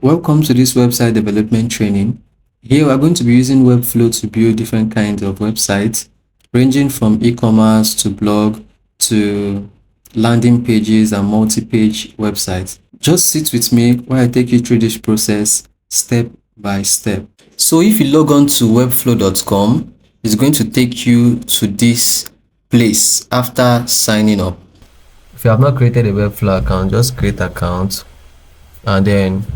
Welcome to this website development training. Here we are going to be using Webflow to build different kinds of websites, ranging from e-commerce to blog to landing pages and multi-page websites. Just sit with me while I take you through this process step by step. So if you log on to webflow.com, it's going to take you to this place after signing up. If you have not created a Webflow account, just create an account and then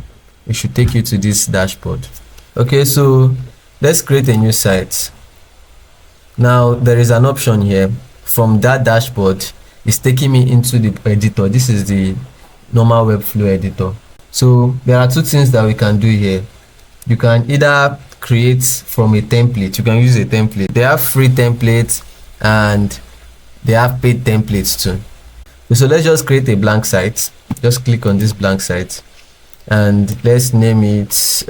it should take you to this dashboard. Okay, so let's create a new site. Now there is an option here. From that dashboard, it's taking me into the editor. This is the normal Webflow editor. So there are two things that we can do here. You can either create from a template. You can use a template. They have free templates and they have paid templates too. So let's just create a blank site. Just click on this blank site and let's name it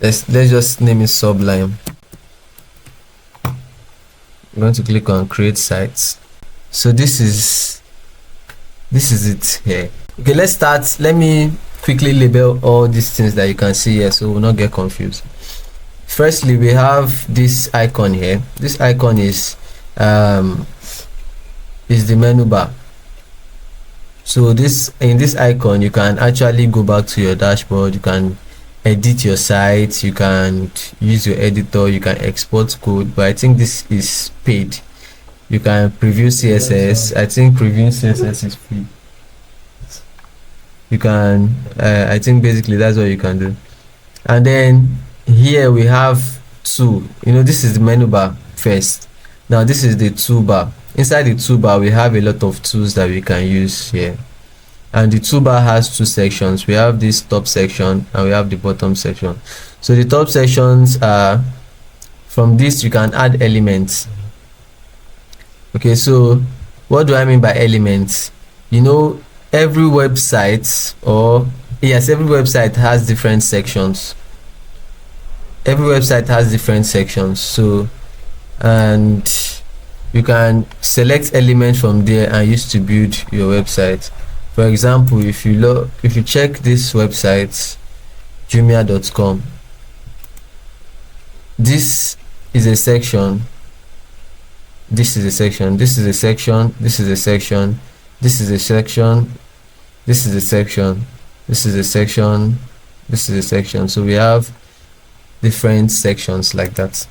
let's just name it Sublime. I'm going to click on create sites. So this is it here. Okay, let's start. Let me quickly label all these things that you can see here so we'll not get confused. Firstly, we have this icon here. This icon is the menu bar. So in this icon, you can actually go back to your dashboard. You can edit your site. You can use your editor. You can export code. But I think this is paid. You can preview CSS. I think previewing CSS is free. You can. I think basically that's what you can do. And then here we have two. This is the menu bar first. Now this is the toolbar. Inside the toolbar, we have a lot of tools that we can use here. And the toolbar has two sections. We have this top section and we have the bottom section. So the top sections are, from this you can add elements. Okay, so what do I mean by elements? Every website has different sections. Every website has different sections. So, and you can select elements from there and use to build your website. For example, if you check this website, jumia.com, this is a section, this is a section, this is a section, this is a section, this is a section, this is a section, this is a section, this is a section. So we have different sections like that.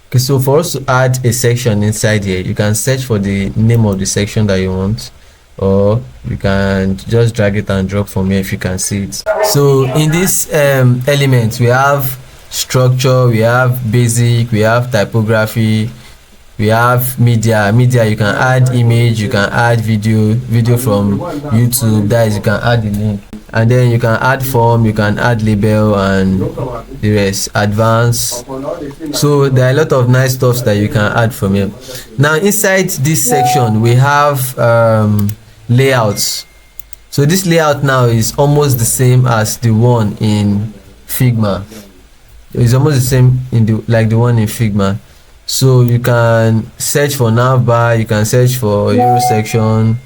Okay, so for us to add a section inside here, you can search for the name of the section that you want, or you can just drag it and drop from here if you can see it. So in this element, we have structure, we have basic, we have typography, we have media. You can add image, you can add video from YouTube. That is, you can add the link, and then you can add form, you can add label, and the rest, advanced. So there are a lot of nice stuff that you can add from here. Now inside this section, we have layouts. So this layout now is almost the same as the one in Figma. It's almost the same like the one in Figma. So you can search for navbar, you can search for Euro section.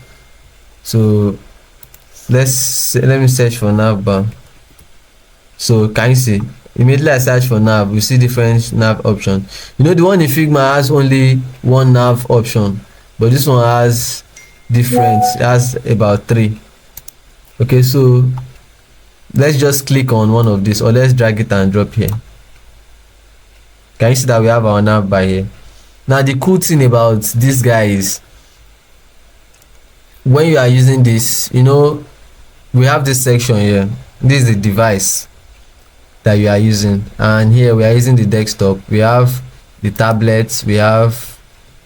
So let me search for navbar. So can you see? Immediately I search for nav, we see different nav options. The one in Figma has only one nav option, but this one has different. It has about 3. Okay, so let's just click on one of these, or let's drag it and drop here. Can you see that we have our nav bar here? Now the cool thing about this guy is, when you are using this, we have this section here. This is the device that you are using, and here we are using the desktop. We have the tablets, we have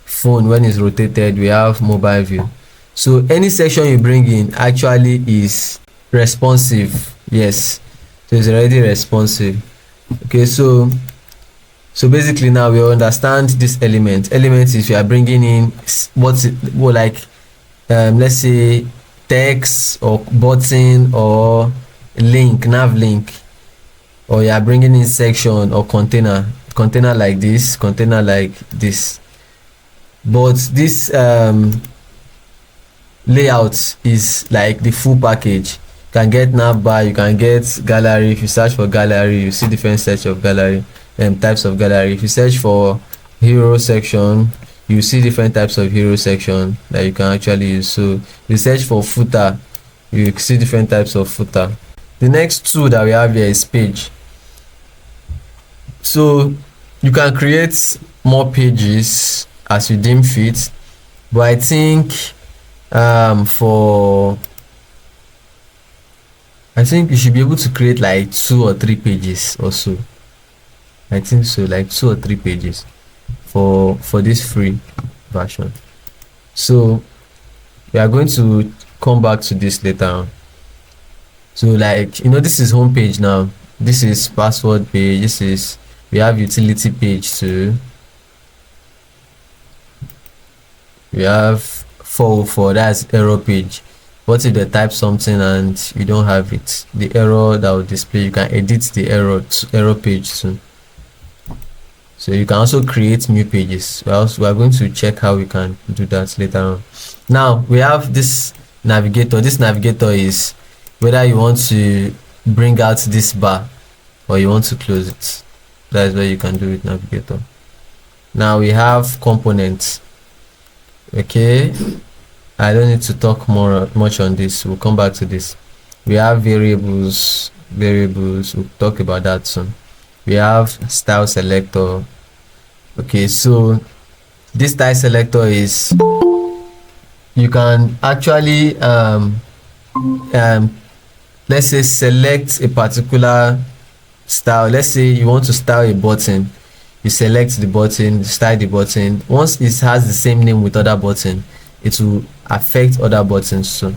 phone when it's rotated, we have mobile view. So any section you bring in actually is responsive. Yes, so it's already responsive. Okay, so basically now we understand this element. Element is you are bringing in let's say text or button or link, nav link, or you are bringing in section or container like this, container like this. But this layout is like the full package. can get nav bar, you can get gallery. If you search for gallery, you see different sets of gallery, types of gallery. If you search for hero section, you see different types of hero section that you can actually use. So if you search for footer, you see different types of footer. The next tool that we have here is page. So you can create more pages as you deem fit, but I think I think you should be able to create like 2 or 3 pages or so. I think so, like 2 or 3 pages for this free version. So we are going to come back to this later on. So like, you know, this is home page now, this is password page, this is, we have utility page too, we have 404, that's error page. What if they type something and you don't have it, the error that will display, you can edit the error page too. So you can also create new pages. We are going to check how we can do that later on. Now we have this navigator. This navigator is whether you want to bring out this bar or you want to close it. That is what you can do with navigator. Now we have components. Okay, I don't need to talk much on this, we'll come back to this. We have variables, we'll talk about that soon. We have style selector. Okay, so this style selector is, you can actually let's say select a particular style. Let's say you want to style a button, you select the button, style the button. Once it has the same name with other button, it will affect other buttons too.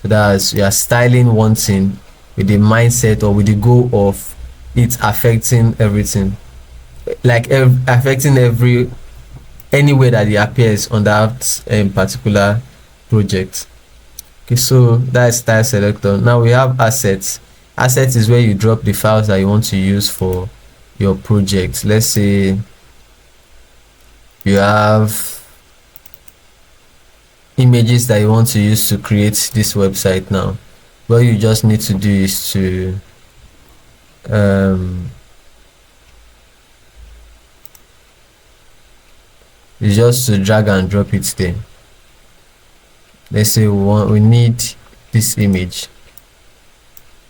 So that's, you are styling one thing with the mindset or with the goal of it affecting everything, like affecting any way that it appears on that particular project. Okay, so that is style selector. Now we have assets. Assets is where you drop the files that you want to use for your project. Let's say you have images that you want to use to create this website. Now what you just need to do is to is just to drag and drop it there. Let's say we need this image,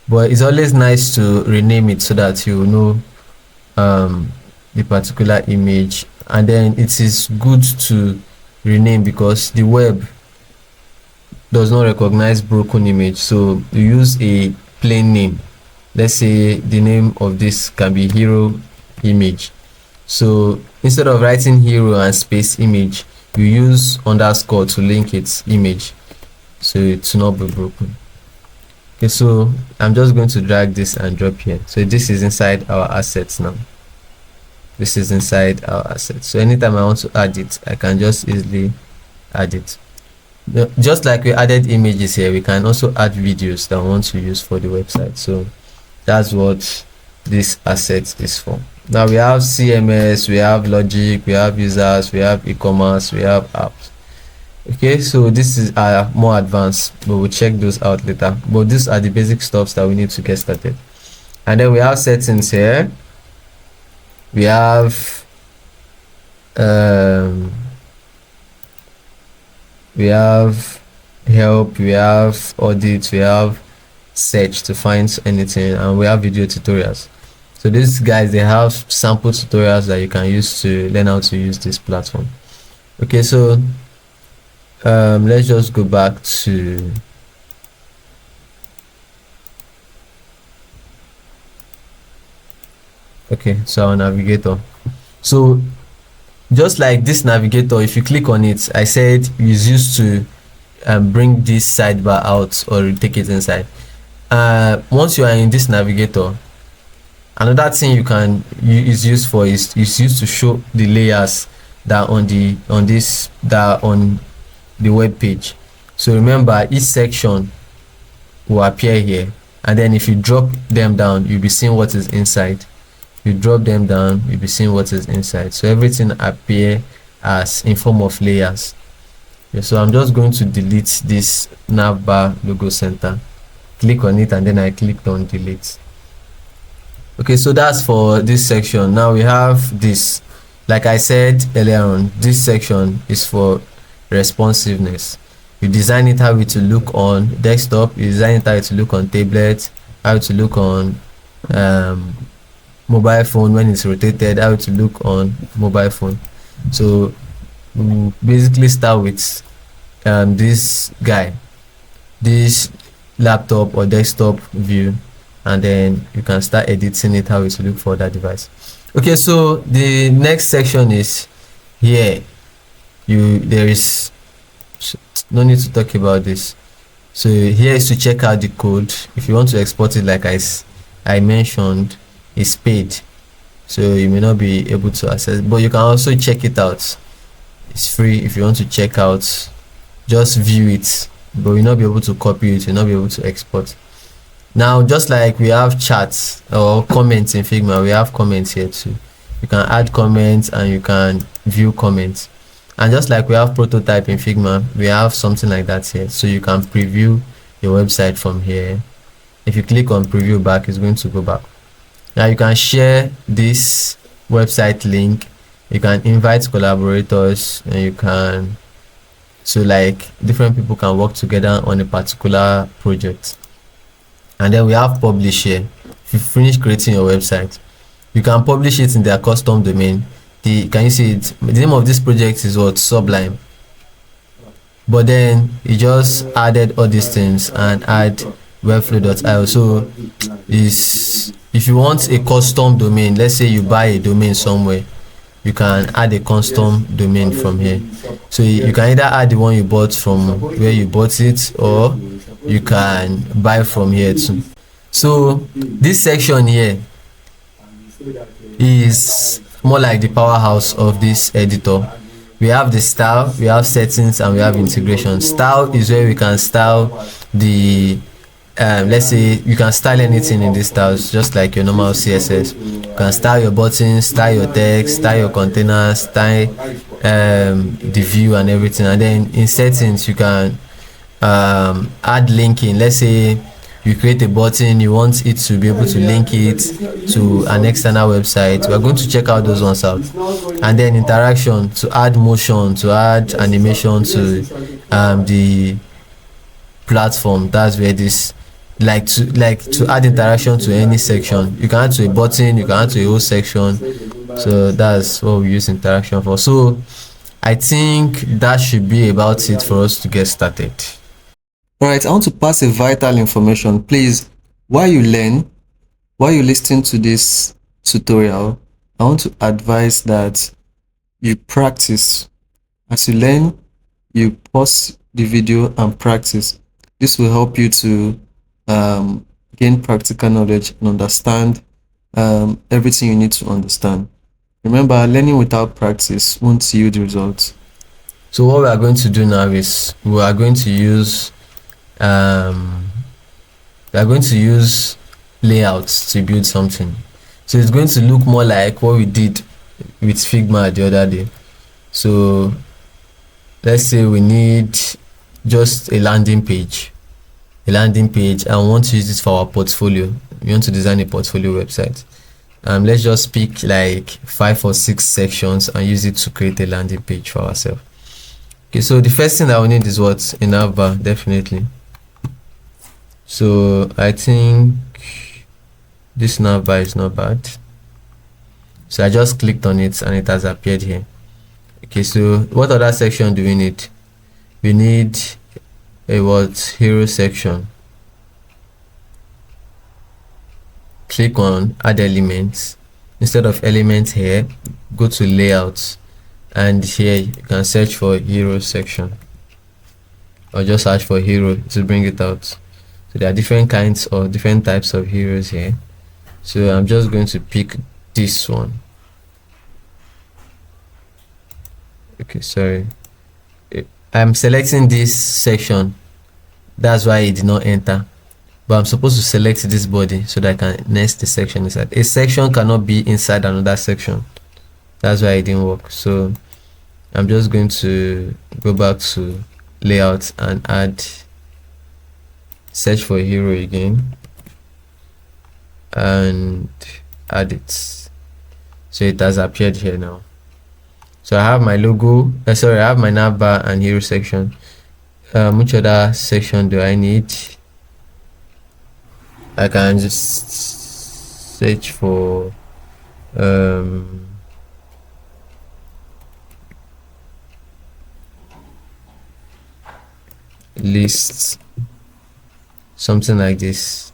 but it's always nice to rename it so that you know the particular image, and then it is good to rename because the web does not recognize broken image. So you use a plain name. Let's say the name of this can be hero image. So instead of writing hero and space image, you use underscore to link its image so it to not be broken. Okay, so I'm just going to drag this and drop here. So this is inside our assets now. This is inside our assets. So anytime I want to add it, I can just easily add it. Just like we added images here, we can also add videos that we want to use for the website. So that's what this asset is for. Now we have CMS, we have logic, we have users, we have e-commerce, we have apps. Okay, so this is more advanced, but we'll check those out later. But these are the basic stuffs that we need to get started. And then we have settings here. We have help, we have audit, we have search to find anything, and we have video tutorials. So these guys, they have sample tutorials that you can use to learn how to use this platform. Okay, so let's just go back to so our navigator. So just like this navigator, if you click on it, I said it's used to bring this sidebar out or take it inside. Once you are in this navigator, another thing you can is used for is used to show the layers that on the web page. So remember, each section will appear here, and then if you drop them down, you'll be seeing what is inside. You drop them down, you'll be seeing what is inside. So everything appear as in form of layers. Okay, so I'm just going to delete this navbar logo center. click on it and then I clicked on delete. Okay, so that's for this section. Now we have this. Like I said earlier on, this section is for responsiveness. You design it how it will look on desktop, you design it how it will look on tablet, how it will look on mobile phone when it's rotated, how it will look on mobile phone. So we'll basically start with this guy, this laptop or desktop view, and then you can start editing it how it will look for that device. Okay, so the next section is here. There is no need to talk about this. So here is to check out the code. If you want to export it, like I mentioned, it's paid, so you may not be able to access, but you can also check it out. It's free. If you want to check out, just view it, but you'll not be able to copy it, you'll not be able to export. Now, just like we have chats or comments in Figma, we have comments here too. You can add comments and you can view comments. And just like we have prototype in Figma, we have something like that here. So you can preview your website from here. If you click on preview back, it's going to go back. Now you can share this website link. You can invite collaborators, and you can, so like different people can work together on a particular project. And then we have publish here. If you finish creating your website, you can publish it in their custom domain. Can you see it? The name of this project is what? Sublime. But then you just added all these things and add webflow.io. So if you want a custom domain, let's say you buy a domain somewhere, you can add a custom domain from here. So you can either add the one you bought from where you bought it, or you can buy from here too. So this section here is more like the powerhouse of this editor. We have the style, we have settings, and we have integration. Style is where we can style the let's say you can style anything in this styles, just like your normal CSS. You can style your buttons, style your text, style your containers, style the view and everything. And then in settings you can add linking. Let's say you create a button, you want it to be able to link it to an external website. We're going to check out those ones out. And then interaction, to add motion, to add animation to the platform. That's where this to add interaction to any section. You can add to a button, you can add to a whole section. So that's what we use interaction for. So I think that should be about it for us to get started. Alright, I want to pass a vital information. Please, while you listen to this tutorial, I want to advise that you practice. As you learn, you pause the video and practice. This will help you to gain practical knowledge and understand everything you need to understand. Remember, learning without practice won't yield results. So what we are going to do now is we are going to use layouts to build something. So it's going to look more like what we did with Figma the other day. So let's say we need just a landing page, and we want to use this for our portfolio. We want to design a portfolio website. Let's just pick like 5 or 6 sections and use it to create a landing page for ourselves. Okay, so the first thing that we need is what? A navbar, definitely. So I think this navbar is not bad. So I just clicked on it and it has appeared here. Okay, so what other section do we need? We need a hero section. Click on add elements. Instead of elements here, go to layouts, and here you can search for hero section, or just search for hero to bring it out. So there are different kinds or different types of heroes here. So I'm just going to pick this one. Okay, sorry, I'm selecting this section, that's why it did not enter. But I'm supposed to select this body so that I can nest the section inside. A section cannot be inside another section. That's why it didn't work. So I'm just going to go back to layout and add search for hero again and add it. So it has appeared here now. So I have my logo, I have my navbar and hero section. Which other section do I need? I can just search for lists, something like this,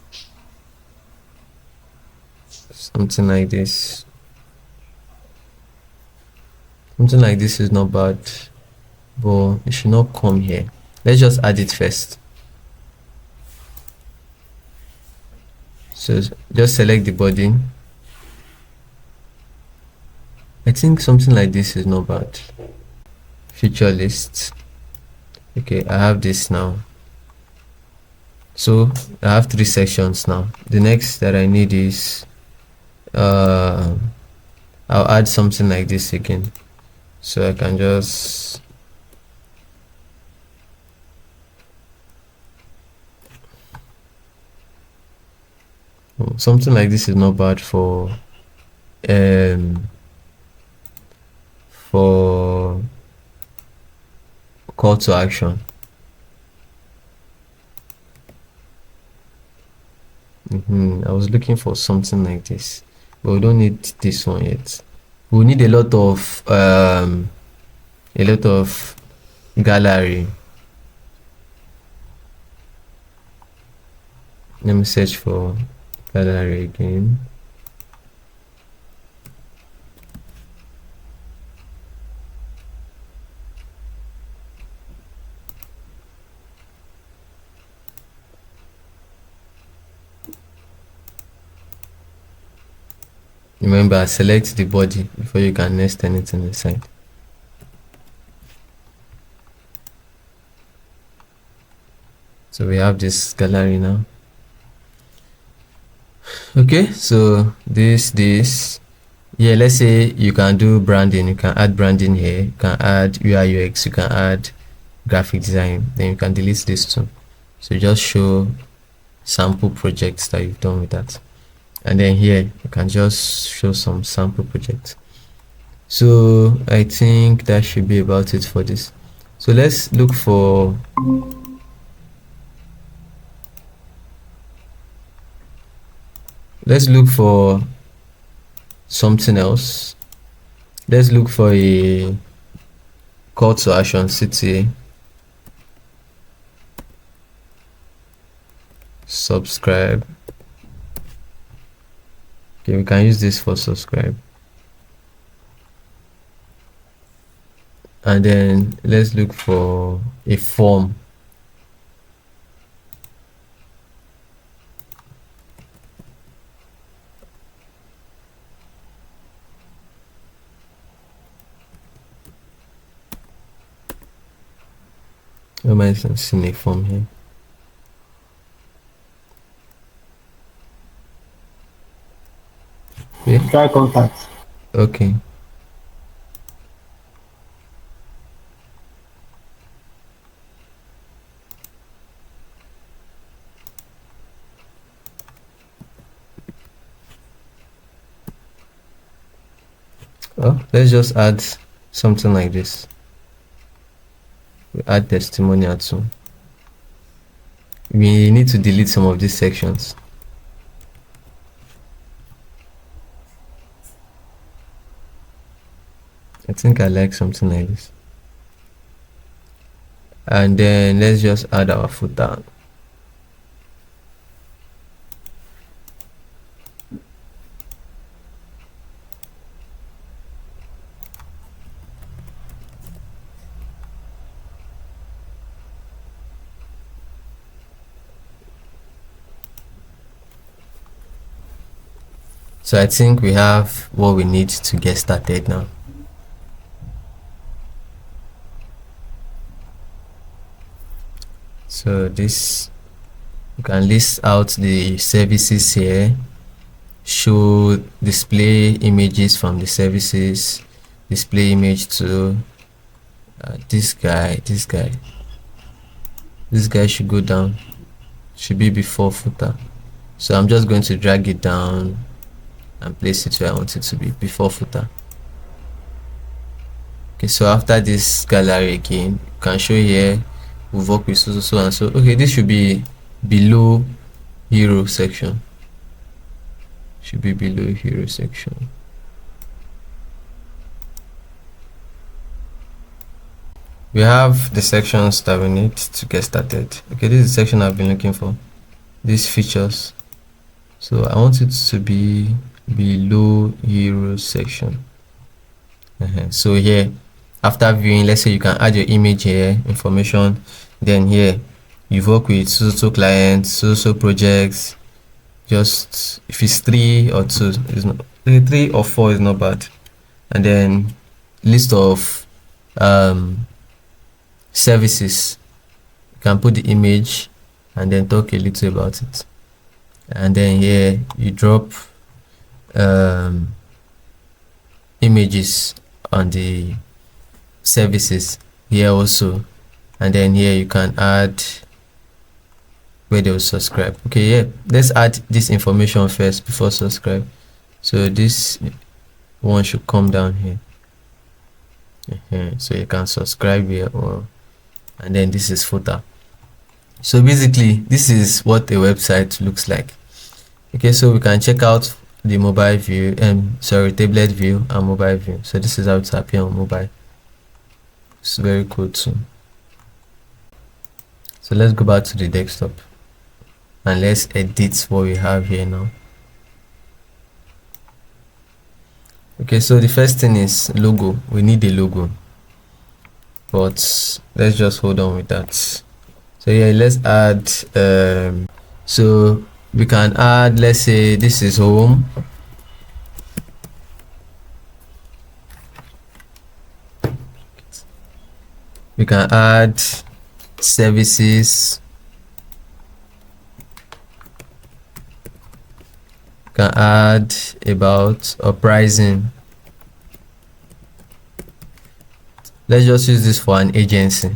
something like this is not bad, but it should not come here. Let's just add it first. So just select the body. I think something like this is not bad. Feature list. Okay, I have this now. So I have 3 sections now. The next that I need is I'll add something like this again. So I can just something like this is not bad for call to action. I was looking for something like this, but we don't need this one yet. We need a lot of gallery. Let me search for gallery again. Remember, select the body before you can nest anything inside. So we have this gallery now. Okay, so this yeah, let's say you can do branding. You can add branding here, you can add UI UX, you can add graphic design, then you can delete this too. So just show sample projects that you've done with that, and then here you can just show some sample projects. So I think that should be about it for this. So let's look for something else. Let's look for a call to action city, subscribe. Okay, we can use this for subscribe, and then let's look for a form. I might see a form here. Okay. Try contact. Okay. Oh, let's just add something like this. We add testimonial too. We need to delete some of these sections. I think I like something like this. And then let's just add our footer. So I think we have what we need to get started now. So this, you can list out the services here, show display images from the services, display image to this guy should go down. should be before footer. So I'm just going to drag it down and place it where I want it to be, before footer. Okay, so after this gallery again, you can show here we've worked with so and so. Okay, this should be below hero section. Should be below hero section. We have the sections that we need to get started. Okay, this is the section I've been looking for. These features. So I want it to be below hero section. So here, after viewing, let's say you can add your image here, information. Then here, you work with so clients, so projects. Just if it's 3 or 2, is not 3 or 4 is not bad. And then list of services. You can put the image and then talk a little about it. And then here you drop images on the services here also, and then here you can add where they will subscribe. Okay, yeah, let's add this information first before subscribe. So this one should come down here. So you can subscribe here, or and then this is footer. So basically this is what a website looks like. Okay, so we can check out the mobile view tablet view and mobile view. So this is how it's appear on mobile. It's very cool too. So let's go back to the desktop and let's edit what we have here now. Okay, so the first thing is logo. We need a logo, but let's just hold on with that. So yeah, let's add so we can add, let's say this is home. We can add services. We can add about or pricing. Let's just use this for an agency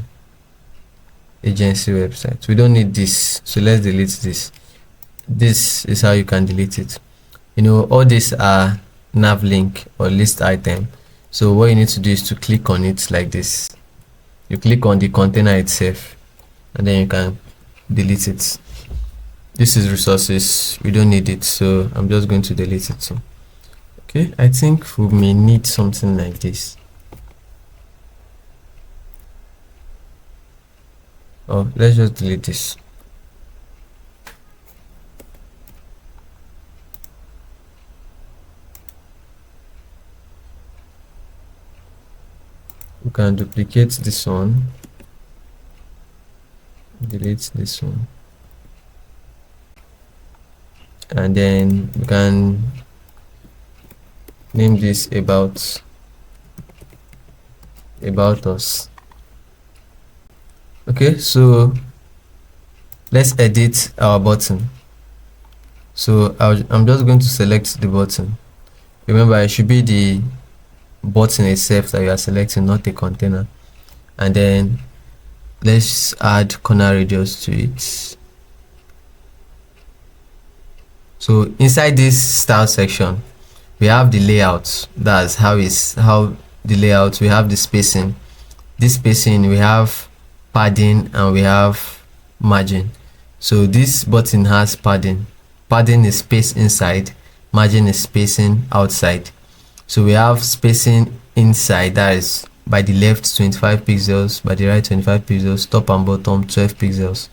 website. We don't need this, so let's delete this. This is how you can delete it. You know, all these are nav link or list item. So what you need to do is to click on it like this. You click on the container itself and then you can delete it. This is resources, we don't need it, so I'm just going to delete it too. Okay, I think we may need something like this. Oh, let's just delete this. We can duplicate this one, delete this one, and then we can name this about us. Okay, so let's edit our button. So I'm just going to select the button. Remember, it should be the button itself that you are selecting, not the container. And then let's add corner radius to it. So inside this style section, we have the layout. That's how the layout. We have the spacing. This spacing, we have padding and we have margin. So this button has padding. Padding is space inside, margin is spacing outside. So we have spacing inside, that is by the left 25 pixels, by the right 25 pixels, top and bottom 12 pixels.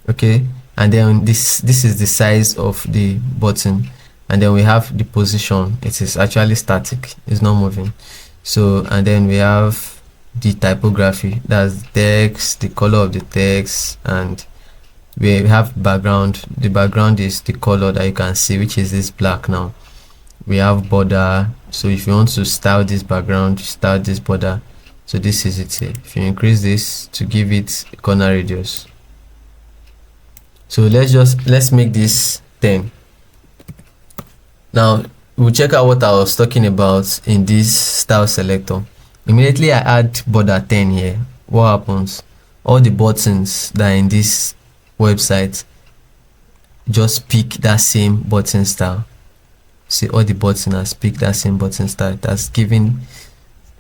Okay, and then this is the size of the button, and then we have the position. It is actually static, it's not moving. So and then we have the typography, that's text, the color of the text, and we have background. The background is the color that you can see, which is this black now. We have border, so if you want to style this background, style this border. So this is it here. If you increase this to give it corner radius. So let's make this 10. Now we'll check out what I was talking about in this style selector. Immediately I add border 10 here. What happens? All the buttons that are in this website, just pick that same button style. See, all the buttons pick that same button style.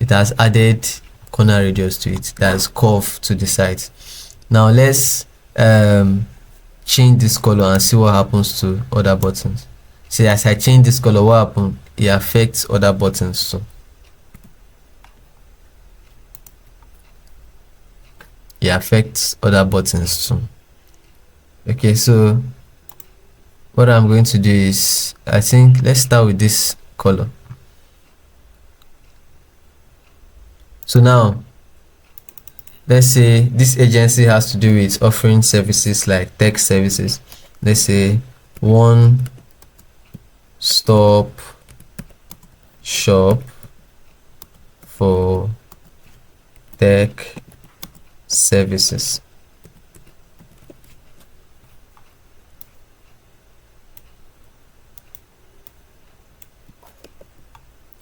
It has added corner radius to it. That's curve to the side. Now let's change this color and see what happens to other buttons. See, as I change this color, what happens? It affects other buttons. So it affects other buttons too. Okay, so what I'm going to do is, I think let's start with this color. So now let's say this agency has to do with offering services like tech services. Let's say one stop shop for tech services.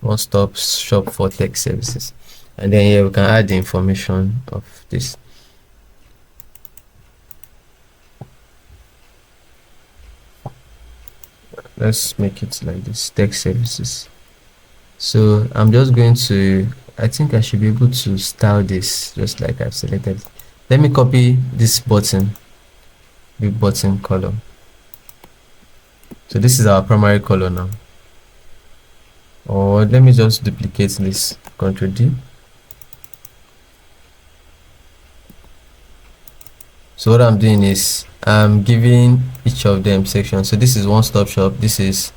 One stop shop for tech services. And then here we can add the information of this. Let's make it like this, tech services. So I'm just going to, I think I should be able to style this just like I've selected. Let me copy this button, big button color. So this is our primary color now. Or let me just duplicate this, Ctrl D. So what I'm doing is I'm giving each of them sections. So this is one stop shop, this is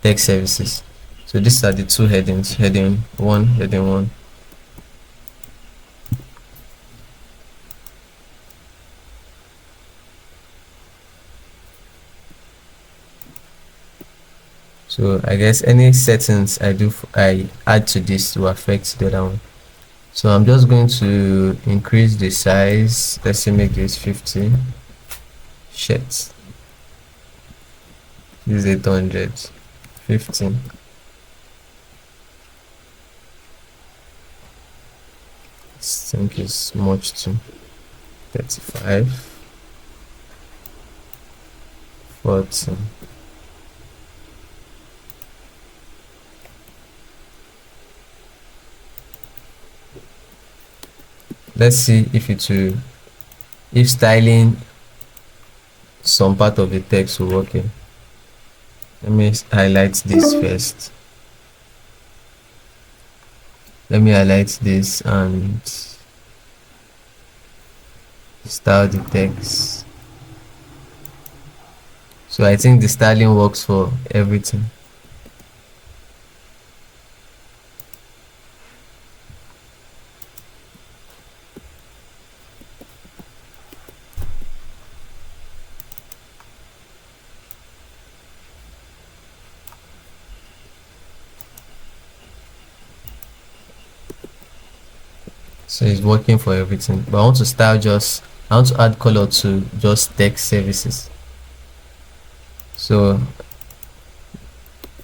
tech services. So these are the two headings, heading 1, heading 1. So I guess any settings I add to this will affect the other one. So I'm just going to increase the size. Let's say make this 50. Shit. This is 800. 15. I think it's much too. 35. 40. Let's see if if styling some part of the text will work here. Let me highlight this first. Let me highlight this and style the text. So I think the styling works for everything. So it's working for everything, but I want to add color to just text services. So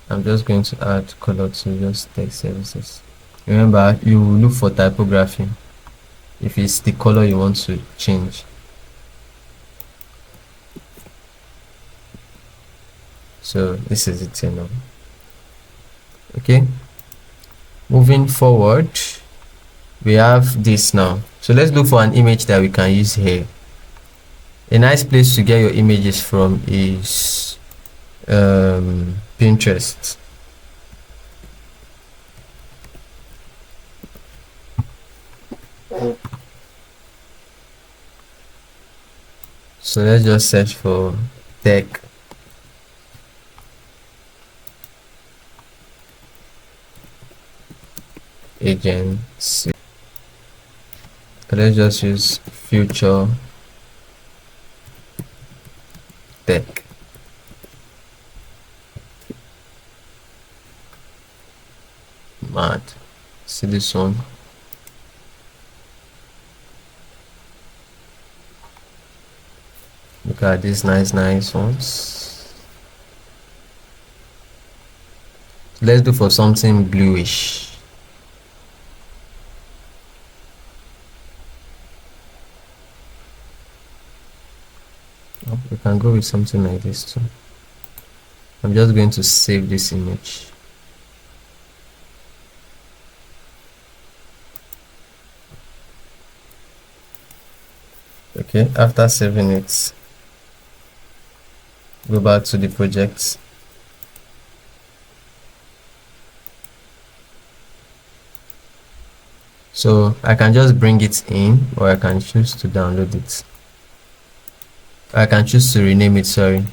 I'm just going to add color to just text services. Remember, you look for typography if it's the color you want to change. So this is it now. Okay, moving forward, we have this now. So let's look for an image that we can use here. A nice place to get your images from is Pinterest. So let's just search for tech agency. Let's just use future tech. Mad. See this one. Look at these nice ones. Let's do for something bluish. can go with something like this too. I'm just going to save this image. Okay, after saving it, go back to the project. So I can just bring it in, or I can choose to download it. I can choose to rename it, sorry.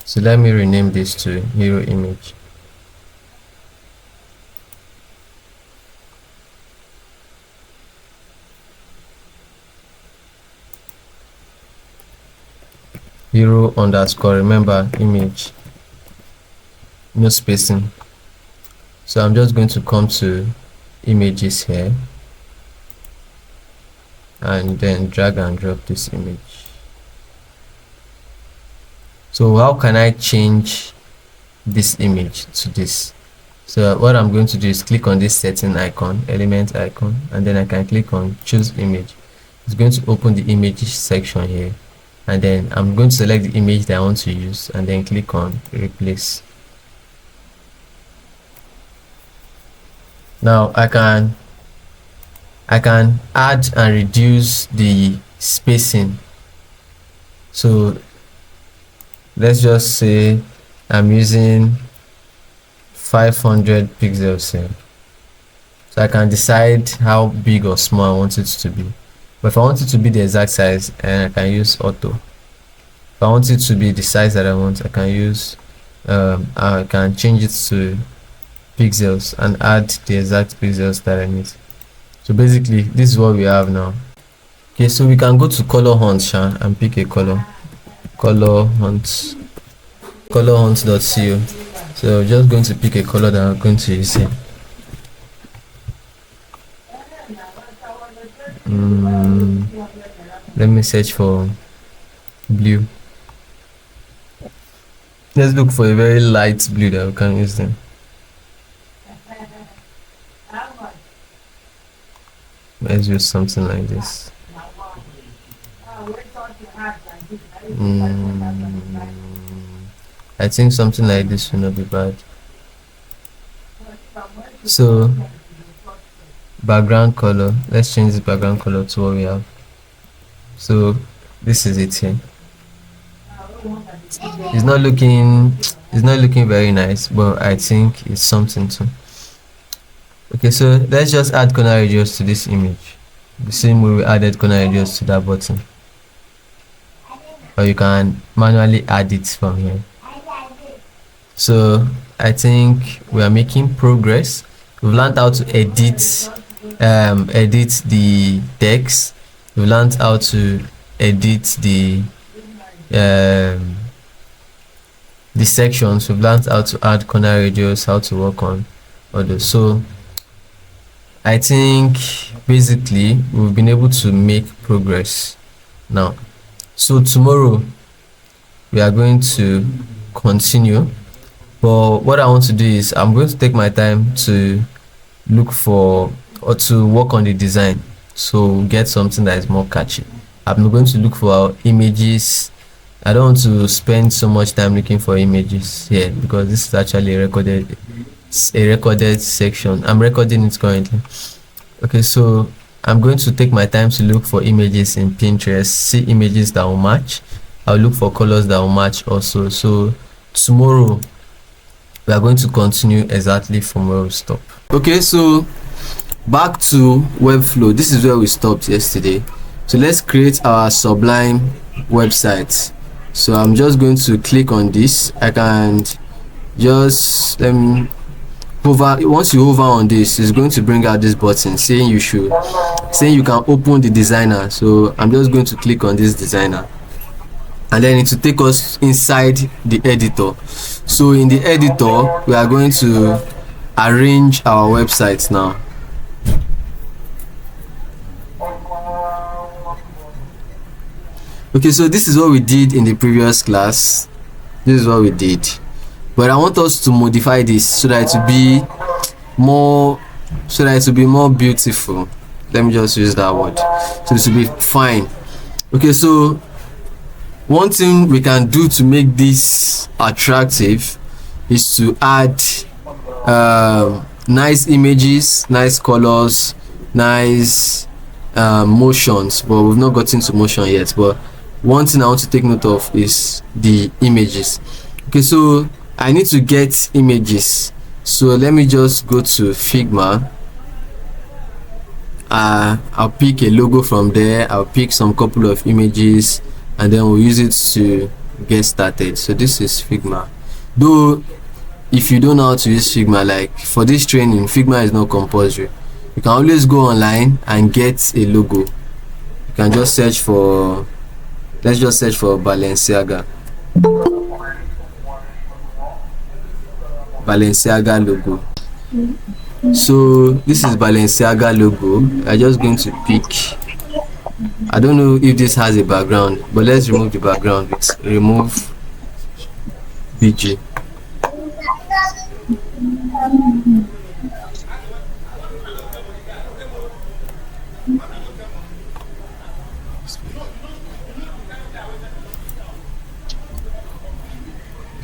So let me rename this to hero image. Hero underscore, remember, image, no spacing. So I'm just going to come to images here and then drag and drop this image. So how can I change this image to this? So what I'm going to do is click on this setting icon, element icon, and then I can click on choose image. It's going to open the image section here, and then I'm going to select the image that I want to use and then click on replace. Now I can add and reduce the spacing. So let's just say I'm using 500 pixels here. So I can decide how big or small I want it to be. But if I want it to be the exact size, and I can use auto. If I want it to be the size that I want, I can use I can change it to pixels and add the exact pixels that I need. So basically this is what we have now. Okay, so we can go to color hunt and pick a color. Color hunt, colorhunt.co. So just going to pick a color that I'm going to use here. Let me search for blue. Let's look for a very light blue that we can use then. Let's use something like this. I think something like this will not be bad. So background color, let's change the background color to what we have. So this is it here. It's not looking very nice, but I think it's something too. Okay, so let's just add corner radius to this image, the same way we added corner radius to that button, or you can manually add it from here. So I think we are making progress. We've learned how to edit the text. We've learned how to edit the sections. We've learned how to add corner radius, how to work on others. So I think basically we've been able to make progress now. So tomorrow we are going to continue, but what I want to do is I'm going to take my time to look for or to work on the design, so get something that is more catchy. I'm going to look for images. I don't want to spend so much time looking for images here because this is actually a recorded section. I'm recording it currently. Okay, so I'm going to take my time to look for images in Pinterest, see images that will match. I'll look for colors that will match also. So tomorrow we are going to continue exactly from where we stop. Okay, so back to Webflow. This is where we stopped yesterday. So let's create our Sublime website. So I'm just going to click on this. I can just hover. Once you hover on this, it's going to bring out this button saying you can open the designer. So I'm just going to click on this designer, and then it will take us inside the editor. So in the editor we are going to arrange our website now. Okay, so this is what we did in the previous class. This is what we did, but I want us to modify this so that it will be more beautiful. Let me just use that word. So this will be fine. Okay, so one thing we can do to make this attractive is to add nice images, nice colors, nice motions, but we've not gotten to motion yet. But one thing I want to take note of is the images. Okay, so I need to get images, so let me just go to Figma. I'll pick a logo from there, I'll pick some couple of images, and then we'll use it to get started. So this is Figma. Though if you don't know how to use Figma, like for this training, Figma is not compulsory. You can always go online and get a logo. You can just search for, let's just search for Balenciaga logo. So this is Balenciaga logo. I'm just going to pick, I don't know if this has a background, but let's remove the background with remove BG.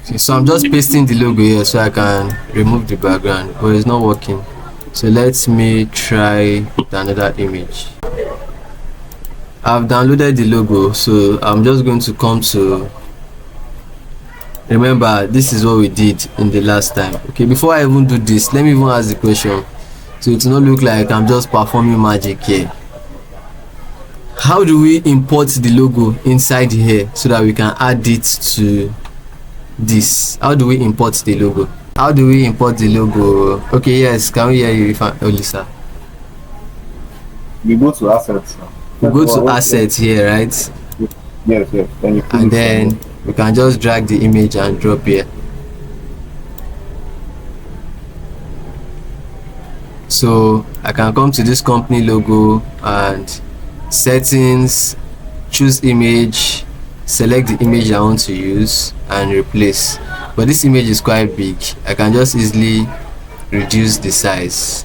Okay, so I'm just pasting the logo here so I can remove the background, but it's not working. So let me try with another image. I've downloaded the logo, so I'm just going to come to, remember this is what we did in the last time. Okay, before I even do this, let me even ask the question so it will not look like I'm just performing magic here. How do we import the logo inside here so that we can add it to this? How do we import the logo? Okay, yes, can we hear you, Olisa? We go to assets. We go to assets here, right? Yes. And then we can just drag the image and drop here. So I can come to this company logo and settings, choose image, select the image I want to use and replace. But this image is quite big. I can just easily reduce the size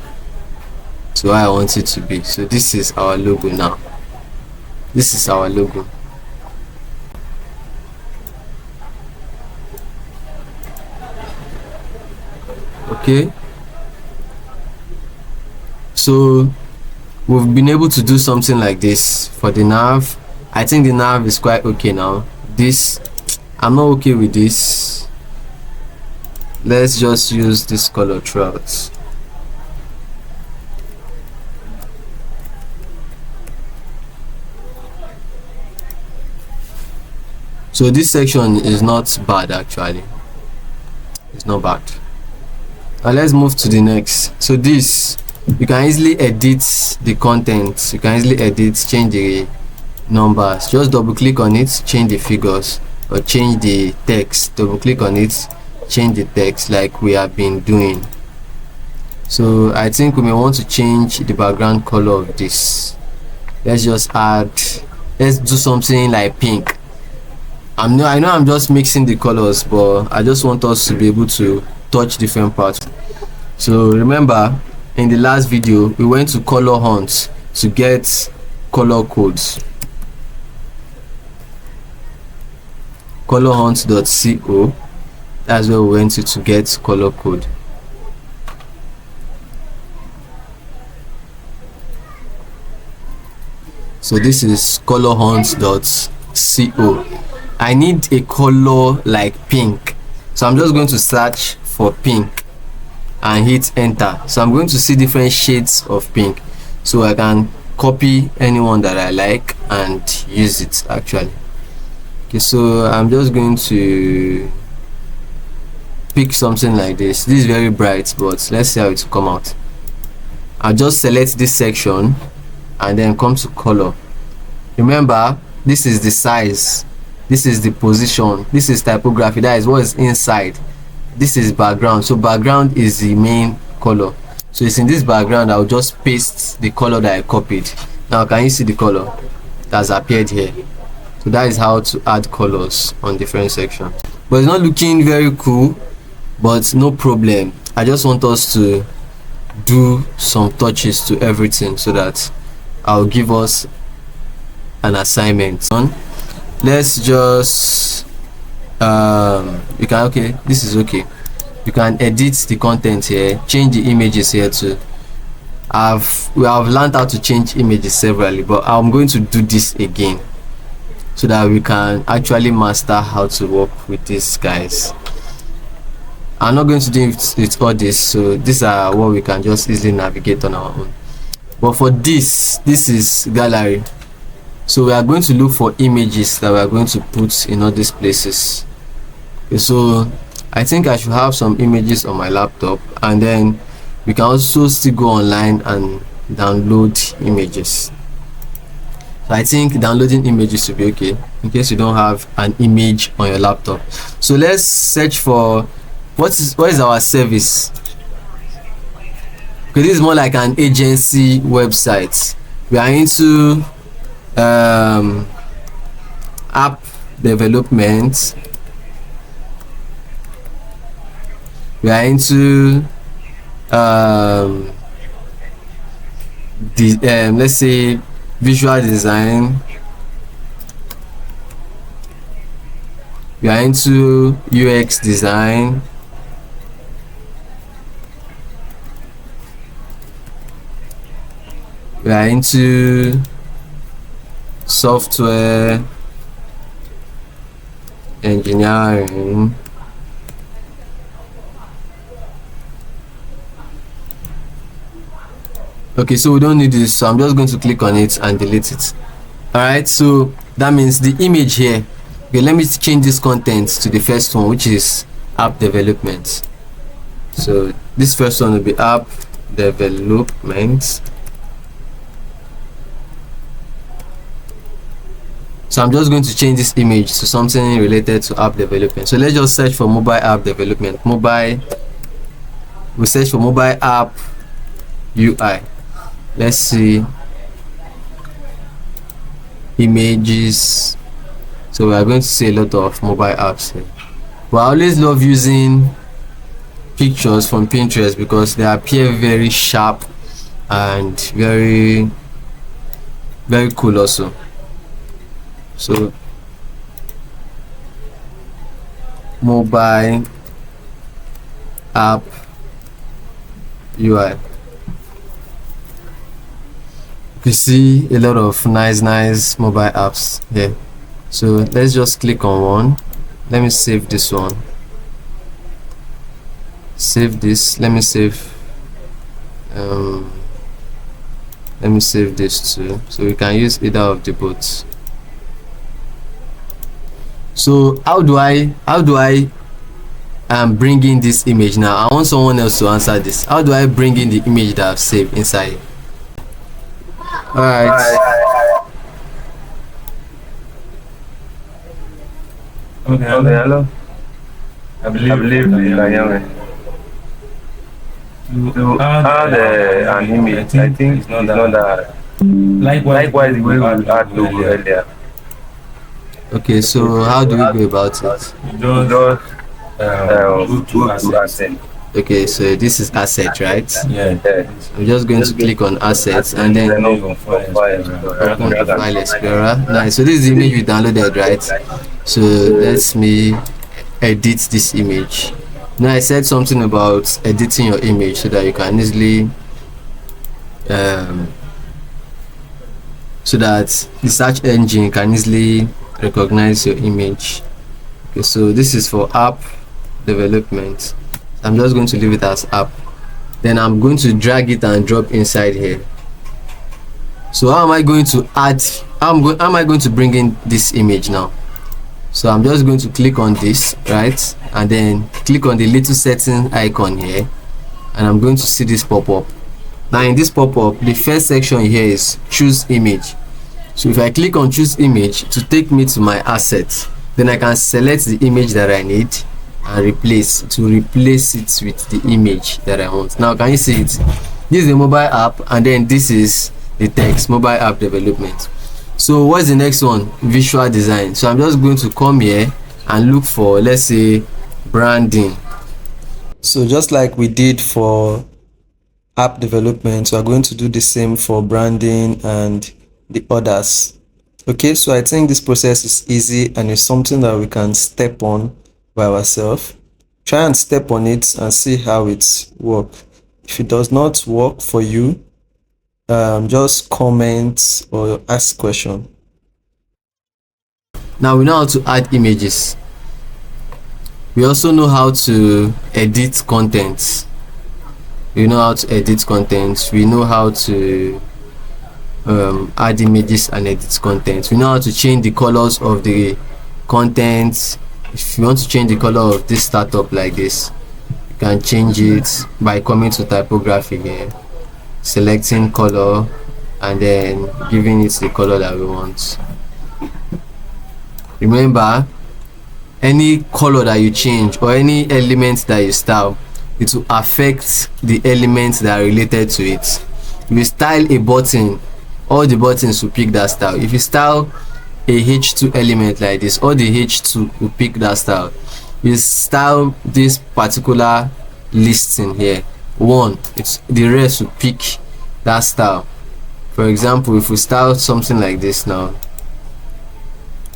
to where I want it to be. So this is our logo now. This is our logo. Okay, so we've been able to do something like this for the nav. I think the nav is quite okay now. This, I'm not okay with this. Let's just use this color throughout. So this section is not bad, actually. It's not bad. Let's move to the next. So this, you can easily edit the content. You can easily edit, change the numbers. Just double click on it, change the figures, or change the text. Double click on it, change the text, like we have been doing. So I think we may want to change the background color of this. Let's just add, let's do something like pink. I know I'm just mixing the colors, but I just want us to be able to touch different parts. So remember, in the last video we went to color hunt to get color codes. colorhunt.co, that's where we went to get color code. So this is colorhunt.co. I need a color like pink, so I'm just going to search for pink and hit enter. So I'm going to see different shades of pink, so I can copy anyone that I like and use it actually. Okay, so I'm just going to pick something like this. This is very bright, but let's see how it will come out. I'll just select this section and then come to color. Remember, this is the size, this is the position, this is typography, that is what is inside. This is background, so background is the main color. So it's in this background. I'll just paste the color that I copied. Now can you see the color that's appeared here? So that is how to add colors on different sections. but it's not looking very cool, but no problem. I just want us to do some touches to everything so that I'll give us an assignment. Let's just you can, okay, this is okay. You can edit the content here, change the images here too. We have learned how to change images severally, but I'm going to do this again so that we can actually master how to work with these guys. I'm not going to do it with all this, so these are what we can just easily navigate on our own. But for this is gallery, so we are going to look for images that we are going to put in all these places. Okay, so I think I should have some images on my laptop, and then we can also still go online and download images. So I think downloading images will be okay in case you don't have an image on your laptop. So let's search for what is our service. Okay, this is more like an agency website. We are into app development. We are into let's say visual design. We are into UX design. We are into software engineering. Okay, so we don't need this, so I'm just going to click on it and delete it. Alright, so that means the image here. Okay, let me change this content to the first one, which is app development. So this first one will be app development. So I'm just going to change this image to something related to app development. So let's just search for mobile app development. We search for mobile app UI. Let's see images. So we are going to see a lot of mobile apps here. But I always love using pictures from Pinterest because they appear very sharp and very cool also. So mobile app UI. You see a lot of nice mobile apps here. So let's just click on one. Let me save this one. Save this. Let me save this too, so we can use either of the both. So how do I bring in this image now? I want someone else to answer this. How do I bring in the image that I've saved inside? All right. Okay, hello. I believe I am. To add an image, I think it's not that. Likewise, the way we add logo earlier. Okay, so how do we go about it? Just go to asset. Okay, so this is asset, right? Yeah. I'm just going to click on assets and then open the file explorer. Nice. So this is the image we downloaded, right? So let me edit this image. Now I said something about editing your image so that you can easily so that the search engine can easily recognize your image. Okay, so this is for app development. I'm just going to leave it as app. Then I'm going to drag it and drop inside here. So how am I going to add? How am I going to bring in this image now? So I'm just going to click on this, right, and then click on the little setting icon here, and I'm going to see this pop up. Now in this pop up, the first section here is choose image. So if I click on choose image to take me to my assets, then I can select the image that I need and replace it with the image that I want. Now can you see it? This is the mobile app, and then this is the text, mobile app development. So what's the next one? Visual design. So I'm just going to come here and look for, let's say, branding. So just like we did for app development, we are going to do the same for branding and the others. Okay, so I think this process is easy and it's something that we can step on by ourselves. Try and step on it and see how it works. If it does not work for you, just comment or ask question. Now we know how to add images. We also know how to edit content. We know how to edit content. We know how to add images and edit content. We know how to change the colors of the content. If you want to change the color of this startup like this, you can change it by coming to typography here, selecting color, and then giving it the color that we want. Remember, any color that you change or any element that you style, it will affect the elements that are related to it. If you style a button, all the buttons will pick that style. If you style a H2 element like this, all the H2 will pick that style. If you style this particular listing here, it's the rest will pick that style. For example, if we style something like this now,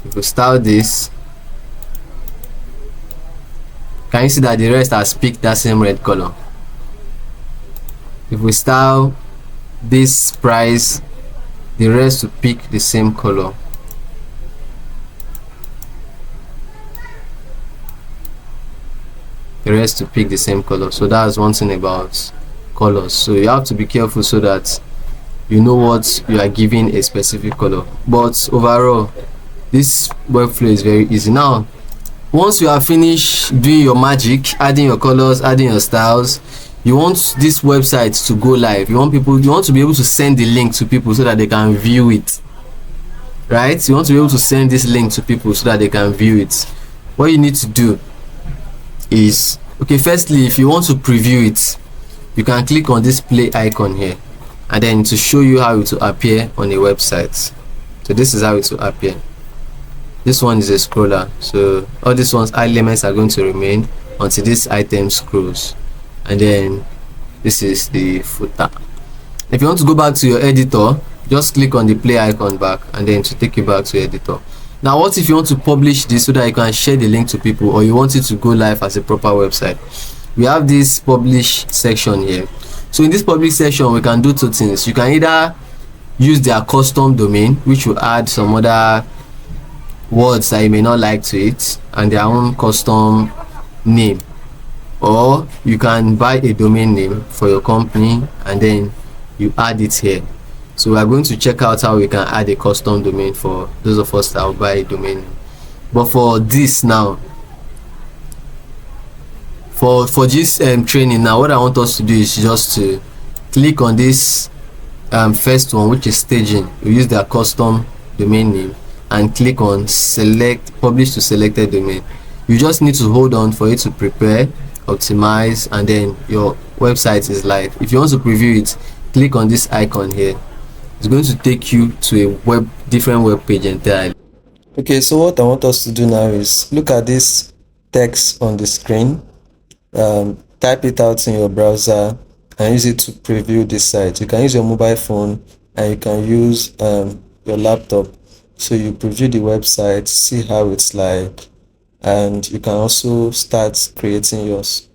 if we style this, can you see that the rest has picked that same red color? If we style this price, the rest will pick the same color. The rest will pick the same color. So that's one thing about colors. So you have to be careful so that you know what you are giving a specific color. But overall, this Webflow is very easy. Now, once you are finished doing your magic, adding your colors, adding your styles, you want this website to go live. You want to be able to send the link to people so that they can view it, right? You want to be able to send this link to people so that they can view it. What you need to do is, okay, firstly, if you want to preview it, you can click on this play icon here, and then to show you how it will appear on a website. So this is how it will appear. This one is a scroller, so all these ones elements are going to remain until this item scrolls, and then this is the footer. If you want to go back to your editor, just click on the play icon back, and then to take you back to your editor. Now, what if you want to publish this so that you can share the link to people, or you want it to go live as a proper website? We have this publish section here. So in this publish section, we can do two things. You can either use their custom domain, which will add some other words that you may not like to it, and their own custom name, or you can buy a domain name for your company and then you add it here. So we are going to check out how we can add a custom domain for those of us that will buy a domain name. But for this now, for this training now, what I want us to do is just to click on this first one, which is staging. We use their custom domain name and click on select publish to selected domain. You just need to hold on for it to prepare, optimize, and then your website is live. If you want to preview it, click on this icon here. It's going to take you to a different web page entirely. Okay, so what I want us to do now is look at this text on the screen, type it out in your browser and use it to preview this site. You can use your mobile phone and you can use your laptop. So you preview the website, see how it's like, and you can also start creating yours.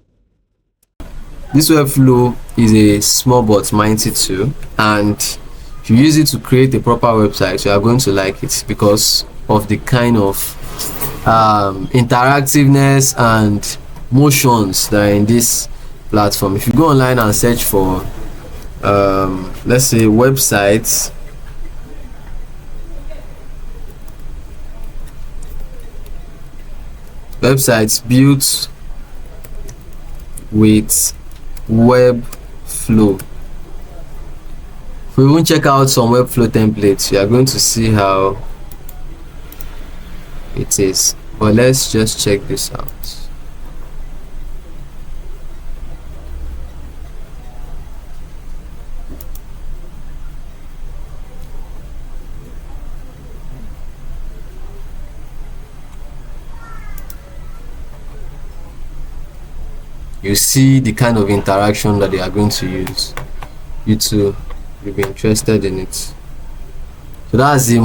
This Webflow is a small but mighty tool, and if you use it to create a proper website, you are going to like it because of the kind of interactiveness and motions that are in this platform. If you go online and search for let's say websites built with Webflow, if we even check out some Webflow templates, you are going to see how it is. But let's just check this out. you see the kind of interaction that they are going to use. You too, you'll be interested in it. So that's the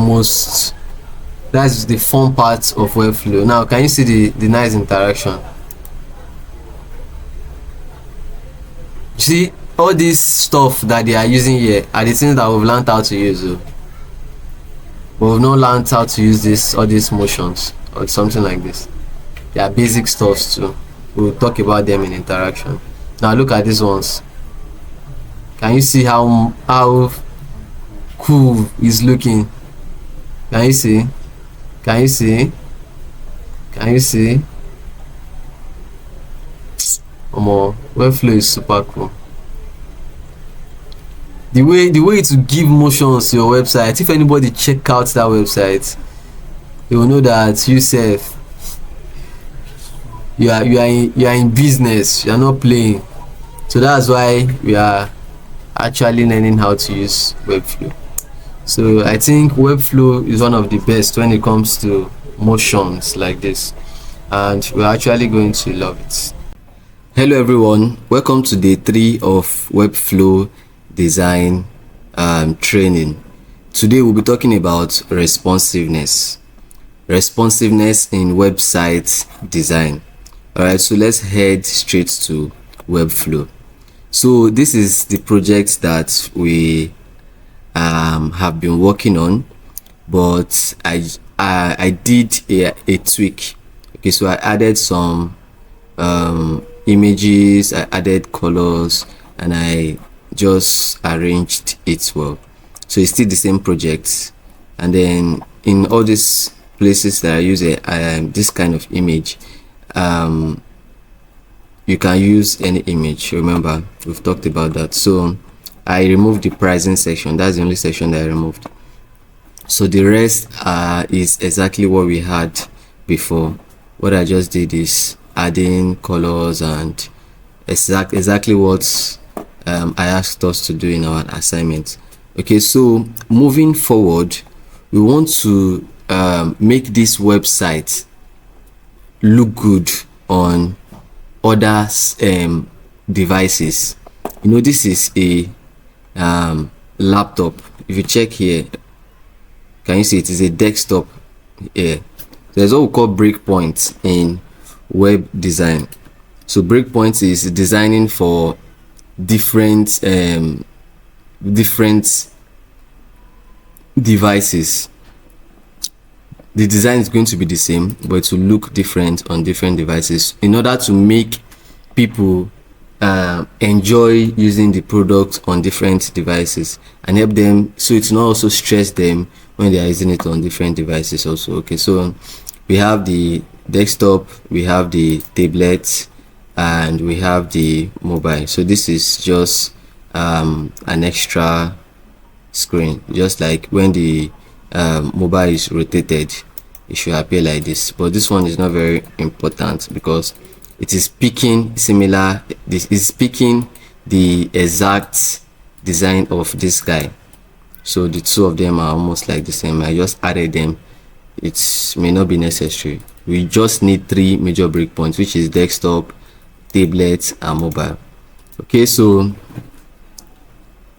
fun part of Webflow. Now can you see the nice interaction? You see all this stuff that they are using here are the things that we've learned how to use, but we've not learned how to use all these motions or something like this. They are basic stuffs too. We'll talk about them in interaction. Now look at these ones. Can you see how cool it's looking? Can you see? Can you see? Can you see? Webflow is super cool. The way to give motions to your website, if anybody check out that website, they will know that yourself, you are in business, you are not playing. So that's why we are actually learning how to use Webflow. So I think Webflow is one of the best when it comes to motions like this, and we're actually going to love it. Hello everyone, welcome to day 3 of Webflow design training. Today we'll be talking about responsiveness in website design. All right, so let's head straight to Webflow. So this is the project that we have been working on, but I did a tweak. Okay, so I added some images, I added colors, and I just arranged it well. So it's still the same project, and then in all these places that I use this kind of image, you can use any image. Remember, we've talked about that. So I removed the pricing section. That's the only section that I removed. So the rest is exactly what we had before. What I just did is adding colors and exactly what I asked us to do in our assignment. Okay, so moving forward, we want to make this website look good on other devices. You know, this is a laptop. If you check here, can you see it is a desktop here? There's what we call breakpoints in web design. So breakpoints is designing for different devices. The design is going to be the same, but it will look different on different devices in order to make people enjoy using the product on different devices and help them, so it's not also stress them when they are using it on different devices also. Okay, so we have the desktop, we have the tablet, and we have the mobile. So this is just an extra screen, just like when the mobile is rotated, it should appear like this, but this one is not very important because it is picking similar, this is picking the exact design of this guy. So the two of them are almost like the same. I just added them. It may not be necessary. We just need 3 major breakpoints, which is desktop, tablet, and mobile. Okay, so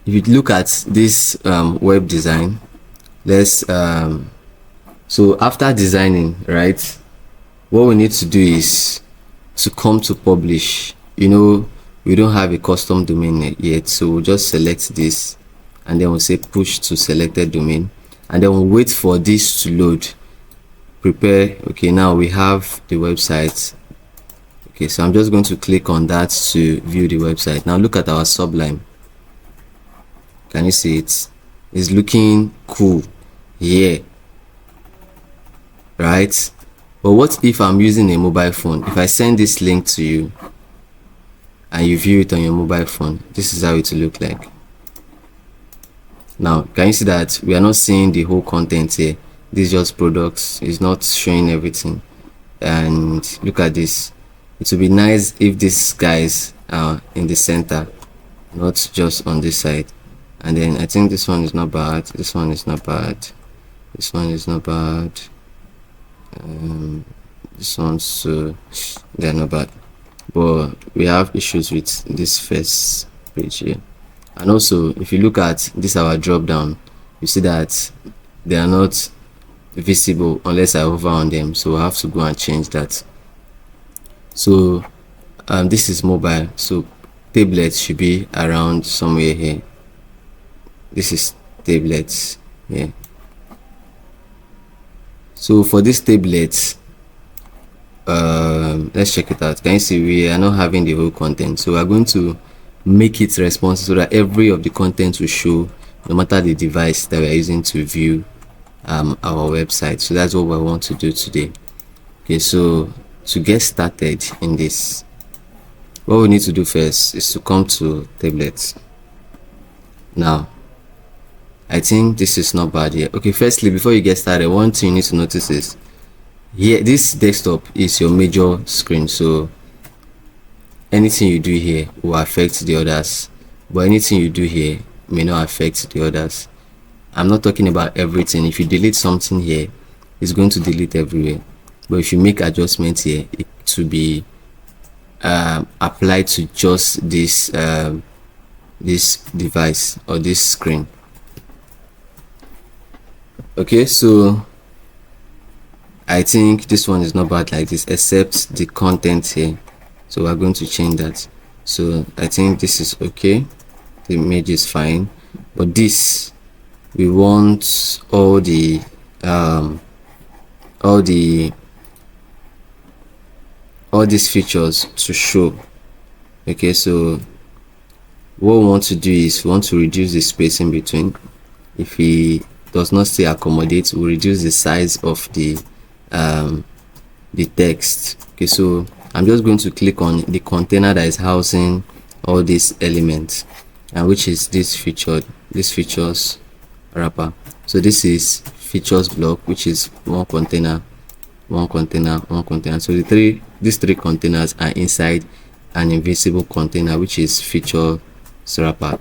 if you look at this web design, let's so after designing, right, what we need to do is to come to publish. You know, we don't have a custom domain yet, so we'll just select this and then we'll say push to selected domain, and then we'll wait for this to load. Prepare. Okay, now we have the website. Okay, so I'm just going to click on that to view the website. Now look at our Sublime. Can you see it? It's looking cool here, right? But what if I'm using a mobile phone? If I send this link to you and you view it on your mobile phone, this is how it will look like. Now can you see that we are not seeing the whole content here? This is just products, it's not showing everything. And look at this. It would be nice if these guys are in the center, not just on this side. And then I think this one is not bad, this one is not bad, this one is not bad, this one's they're not bad. but we have issues with this first page here. And also, if you look at this our drop down, you see that they are not visible unless I hover on them, so I have to go and change that. So this is mobile, so tablets should be around somewhere here. This is tablets here. So for this tablets, let's check it out. Can you see we are not having the whole content, so we're going to make it responsive so that every of the content will show, no matter the device that we're using to view our website. So that's what we want to do today. Okay, so to get started in this, what we need to do first is to come to tablets. Now I think this is not bad here. Okay, firstly, before you get started, one thing you need to notice is here, this desktop is your major screen, so anything you do here will affect the others, but anything you do here may not affect the others. I'm not talking about everything. If you delete something here, it's going to delete everywhere, but if you make adjustments here, it will be applied to just this this device or this screen. Okay, so I think this one is not bad like this, except the content here, so we're going to change that. So I think this is okay, the image is fine, but this, we want all these features to show. Okay, so what we want to do is we want to reduce the space in between. If he does not still accommodate, we'll reduce the size of the text. Okay, so I'm just going to click on the container that is housing all these elements, and which is this features wrapper. So this is features block, which is one container. So these three containers are inside an invisible container, which is feature wrapper.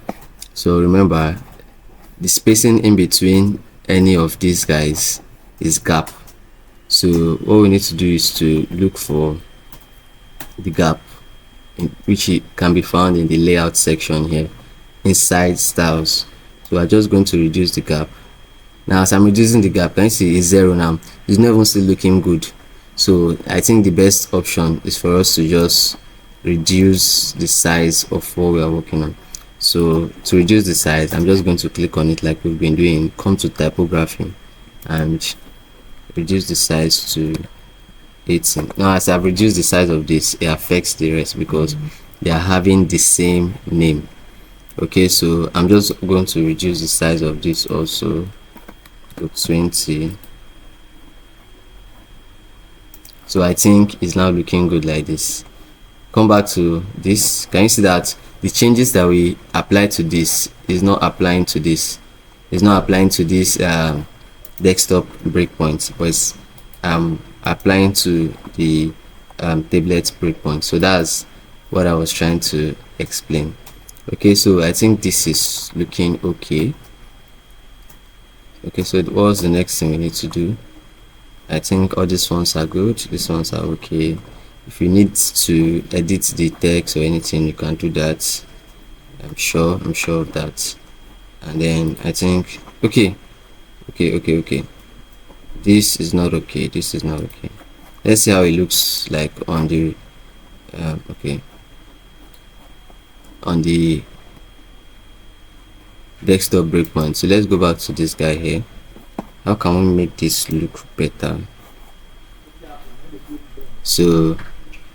So remember, the spacing in between any of these guys is gap. So what we need to do is to look for the gap, which can be found in the layout section here inside styles. So I'm just going to reduce the gap. Now as I'm reducing the gap, can you see it's 0 now? It's not even still looking good. So I think the best option is for us to just reduce the size of what we are working on. So to reduce the size, I'm just going to click on it like we've been doing, come to typography and reduce the size to 18. Now as I've reduced the size of this, it affects the rest because they are having the same name. Okay, so I'm just going to reduce the size of this also to 20. So I think it's now looking good like this. Come back to this. Can you see that the changes that we apply to this is not applying to this? It's not applying to this desktop breakpoint, but it's applying to the tablet breakpoint. So that's what I was trying to explain. Okay, so I think this is looking okay. Okay, so what's the next thing we need to do? I think all these ones are good, these ones are okay. If you need to edit the text or anything, you can do that. I'm sure of that. And then I think okay, this is not okay, let's see how it looks like on the on the desktop breakpoint. So let's go back to this guy here. How can we make this look better? So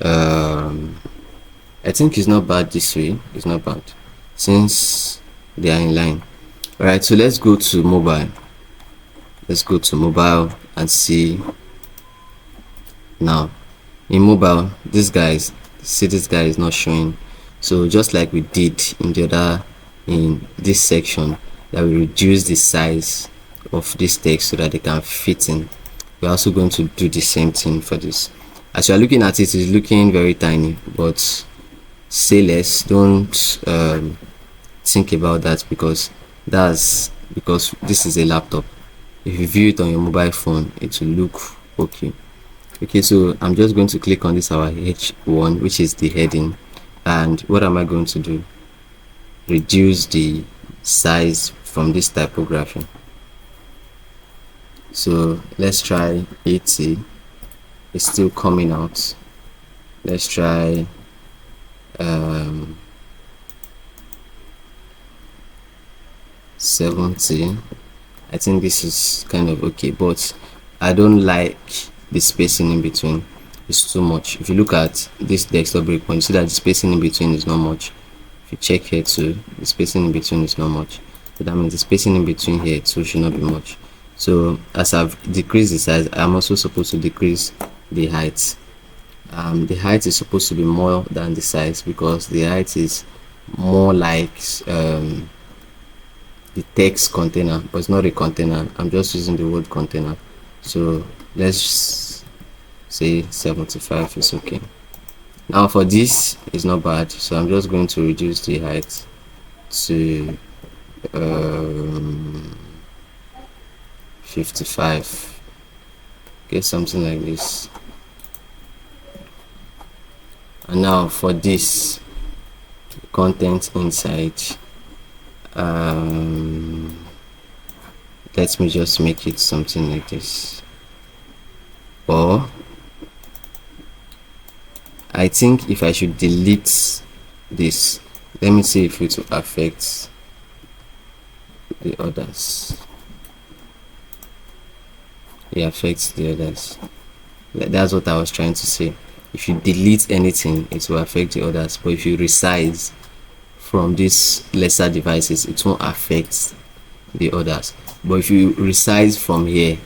I think it's not bad this way. It's not bad since they are in line. All right, so let's go to mobile. And see. Now in mobile, this guy is not showing. So just like we did in this section, that we reduce the size of this text so that they can fit in, we're also going to do the same thing for this. As you are looking at it, it's looking very tiny, but say less. Don't think about that because this is a laptop. If you view it on your mobile phone, it will look okay. Okay, so I'm just going to click on this our H1, which is the heading, and what am I going to do? Reduce the size from this typography. So let's try 80. It's still coming out. Let's try 70. I think this is kind of okay, but I don't like the spacing in between. It's too much. If you look at this desktop breakpoint, you see that the spacing in between is not much. If you check here too, the spacing in between is not much. So that means the spacing in between here too should not be much. So as I've decreased the size, I'm also supposed to decrease the height. The height is supposed to be more than the size, because the height is more like the text container, but it's not a container. I'm just using the word container. So let's say 75 is okay. Now for this, it's not bad, so I'm just going to reduce the height to 55. Okay, something like this. And now for this content inside, let me just make it something like this. Or I think if I should delete this, let me see if it will affect the others. It affects the others. That's what I was trying to say. If you delete anything, it will affect the others, but if you resize from these lesser devices, it won't affect the others. But if you resize from here,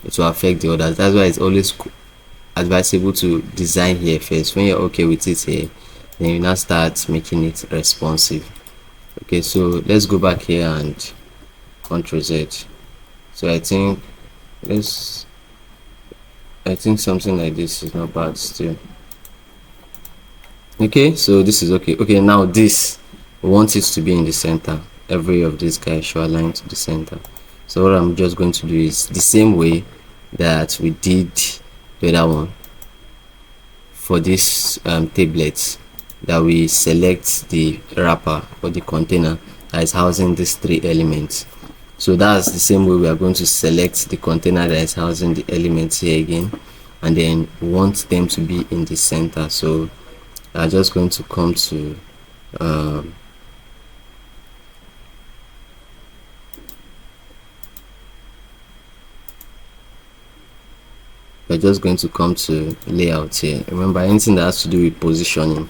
it will affect the others. That's why it's always advisable to design here first. When you're okay with it here, then you now start making it responsive. Okay, so let's go back here and Ctrl Z. So I think something like this is not bad still. Okay, so this is okay. Okay, now this, we want it to be in the center. Every of these guys should align to the center. So what I'm just going to do is the same way that we did the other one for this tablet, that we select the wrapper or the container that is housing these three elements. So that's the same way we are going to select the container that is housing the elements here again, and then we want them to be in the center. So I'm just going to come to we're just going to come to layout here. Remember, anything that has to do with positioning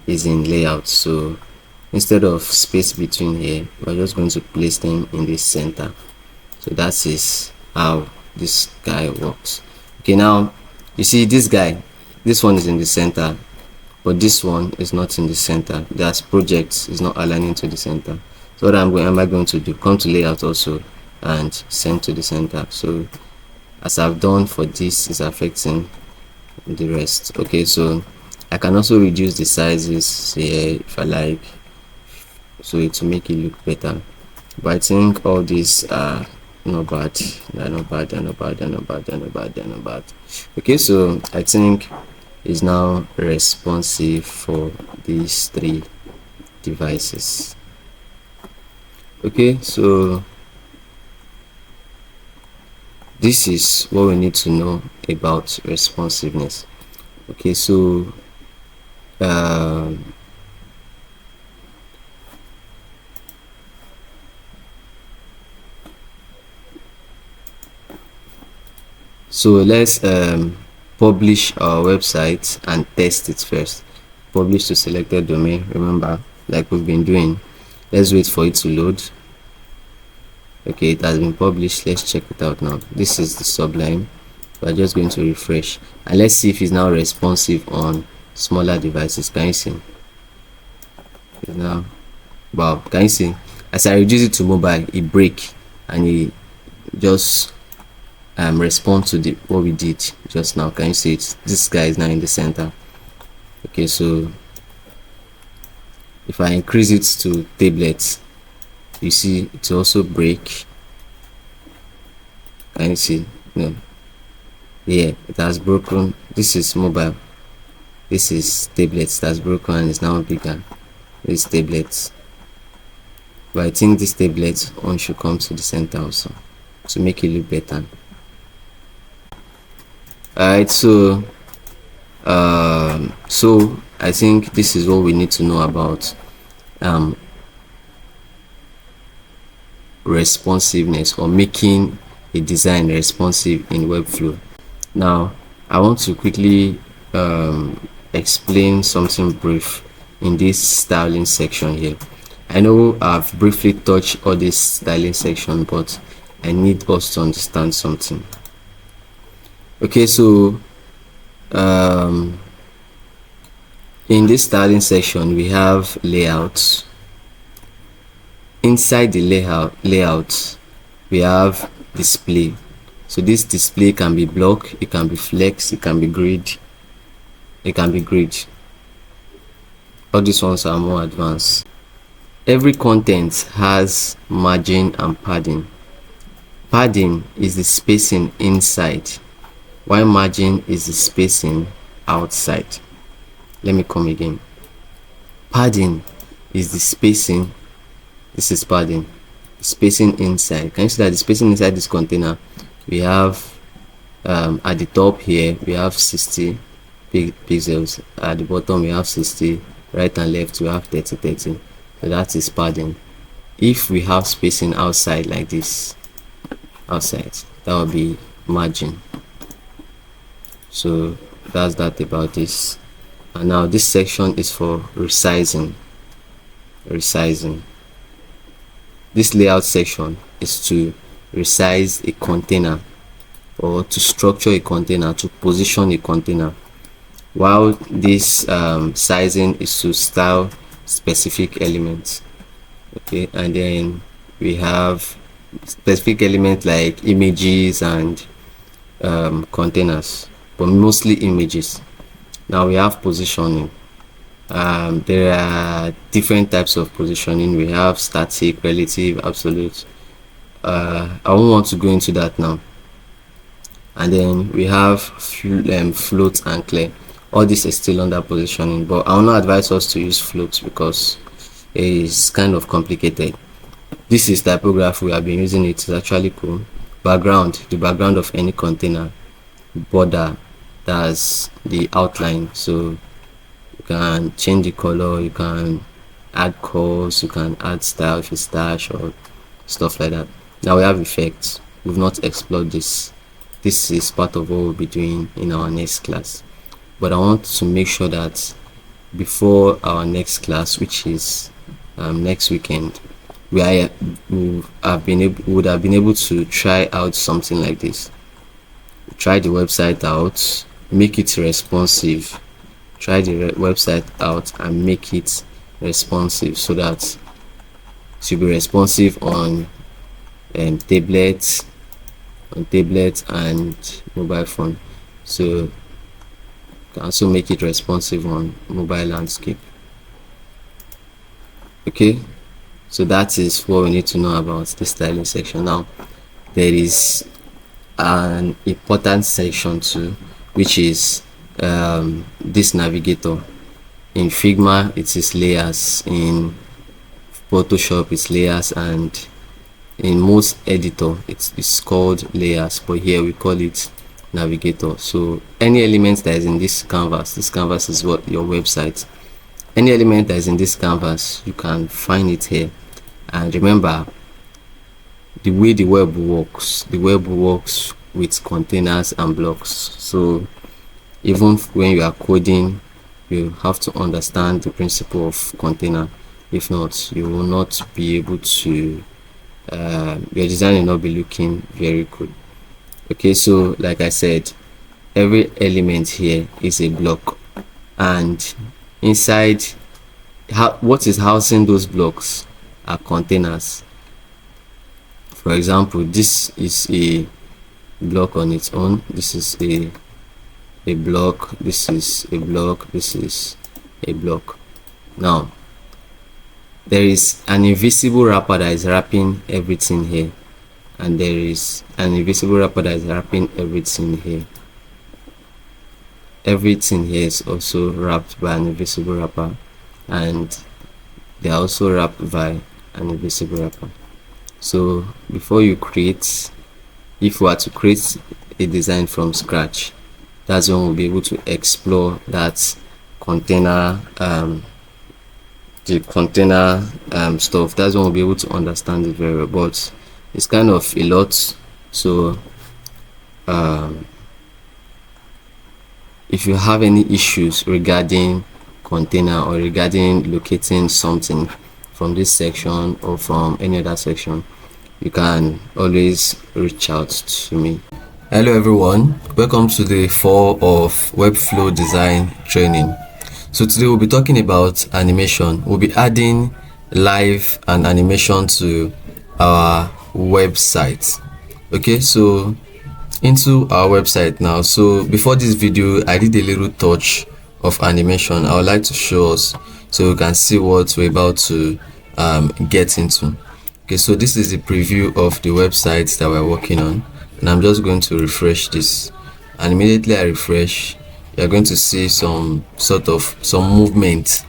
is in layout. So instead of space between here, we're just going to place them in the center. So that is how this guy works. Okay, now you see this guy, this one is in the center, but this one is not in the center. That's projects is not aligning to the center. So what am I going to do? Come to layout also and send to the center. So as I've done for this, is affecting the rest. Okay, so I can also reduce the sizes here if I like, so it will make it look better. But I think all these are not bad. They're not bad. They're not bad. They're not bad. They're not bad. They're not bad. Okay, so I think it's now responsive for these three devices. Okay, so this is what we need to know about responsiveness. Okay, so let's publish our website and test it first. Publish to selected domain, remember, like we've been doing. Let's wait for it to load. Okay, it has been published. Let's check it out now. This is the Sublime. We're just going to refresh and let's see if it's now responsive on smaller devices. Can you see? It's now, wow, can you see? As I reduce it to mobile, it break and it just respond to the what we did just now. Can you see it? This guy is now in the center. Okay, so if I increase it to tablets, you see it also break. Can you see? No, Here it has broken. This is mobile, this is tablets that's broken and is now bigger. This tablets, but I think this tablet one should come to the center also to make it look better. Alright, so I think this is what we need to know about responsiveness, or making a design responsive in Webflow. Now I want to quickly explain something brief in this styling section here. I know I've briefly touched all this styling section, but I need us to understand something. Okay, so in this styling section we have layouts. Inside the layout we have display. So this display can be block, it can be flex, it can be grid, all these ones are more advanced. Every content has margin and padding. Padding is the spacing inside, while margin is the spacing outside. Let me come again. Padding is the spacing, this is padding, spacing inside. Can you see that the spacing inside this container, we have at the top here we have 60 pixels, at the bottom we have 60, right and left we have 30. So that is padding. If we have spacing outside like this, outside, that will be margin. So that's that about this. And now this section is for resizing. This layout section is to resize a container, or to structure a container, to position a container, while this sizing is to style specific elements. Okay, and then we have specific elements like images and containers, but mostly images. Now we have positioning. There are different types of positioning. We have static, relative, absolute. I won't want to go into that now. And then we have float and clear. All this is still under positioning, but I will not advise us to use floats because it is kind of complicated. This is typography, we have been using it, it's actually cool. Background, the background of any container. Border, that's the outline, so you can change the color, you can add curves, you can add style if you stash or stuff like that. Now we have effects. We've not explored this. This is part of what we'll be doing in our next class, but I want to make sure that before our next class, which is next weekend, we would have been able to try out something like this. Try the website out, make it responsive. Try the website out and make it responsive, so that it should be responsive on tablets and mobile phone. So you can also make it responsive on mobile landscape. Okay, so that is what we need to know about the styling section. Now there is an important section too, which is this navigator. In Figma it is layers, in Photoshop it's layers, and in most editor it's called layers, but here we call it navigator. So any element that is in this canvas is what your website, any element that is in this canvas, you can find it here. And remember, the way the web works with containers and blocks. So even when you are coding, you have to understand the principle of container. If not, you will not be able to your design will not be looking very good. Okay, so like I said, every element here is a block, and inside what is housing those blocks are containers. For example, this is a block on its own, this is a block, this is a block, this is a block. Now there is an invisible wrapper that is wrapping everything here, and there is an invisible wrapper that is wrapping everything here. everything here is also wrapped by an invisible wrapper, and they are also wrapped by an invisible wrapper. So before you create, if we are to create a design from scratch, that's when we'll be able to explore that container, the container stuff. That's when we'll be able to understand it very well, but it's kind of a lot. So if you have any issues regarding container or regarding locating something from this section or from any other section, you can always reach out to me. Hello everyone, welcome to day 4 of Webflow design training. So today we'll be talking about animation. We'll be adding live and animation to our website. Okay, so into our website now. So before this video, I did a little touch of animation. I would like to show us so we can see what we're about to get into. Okay, so this is the preview of the website that we're working on, and I'm just going to refresh this, and immediately I refresh, you're going to see some movement.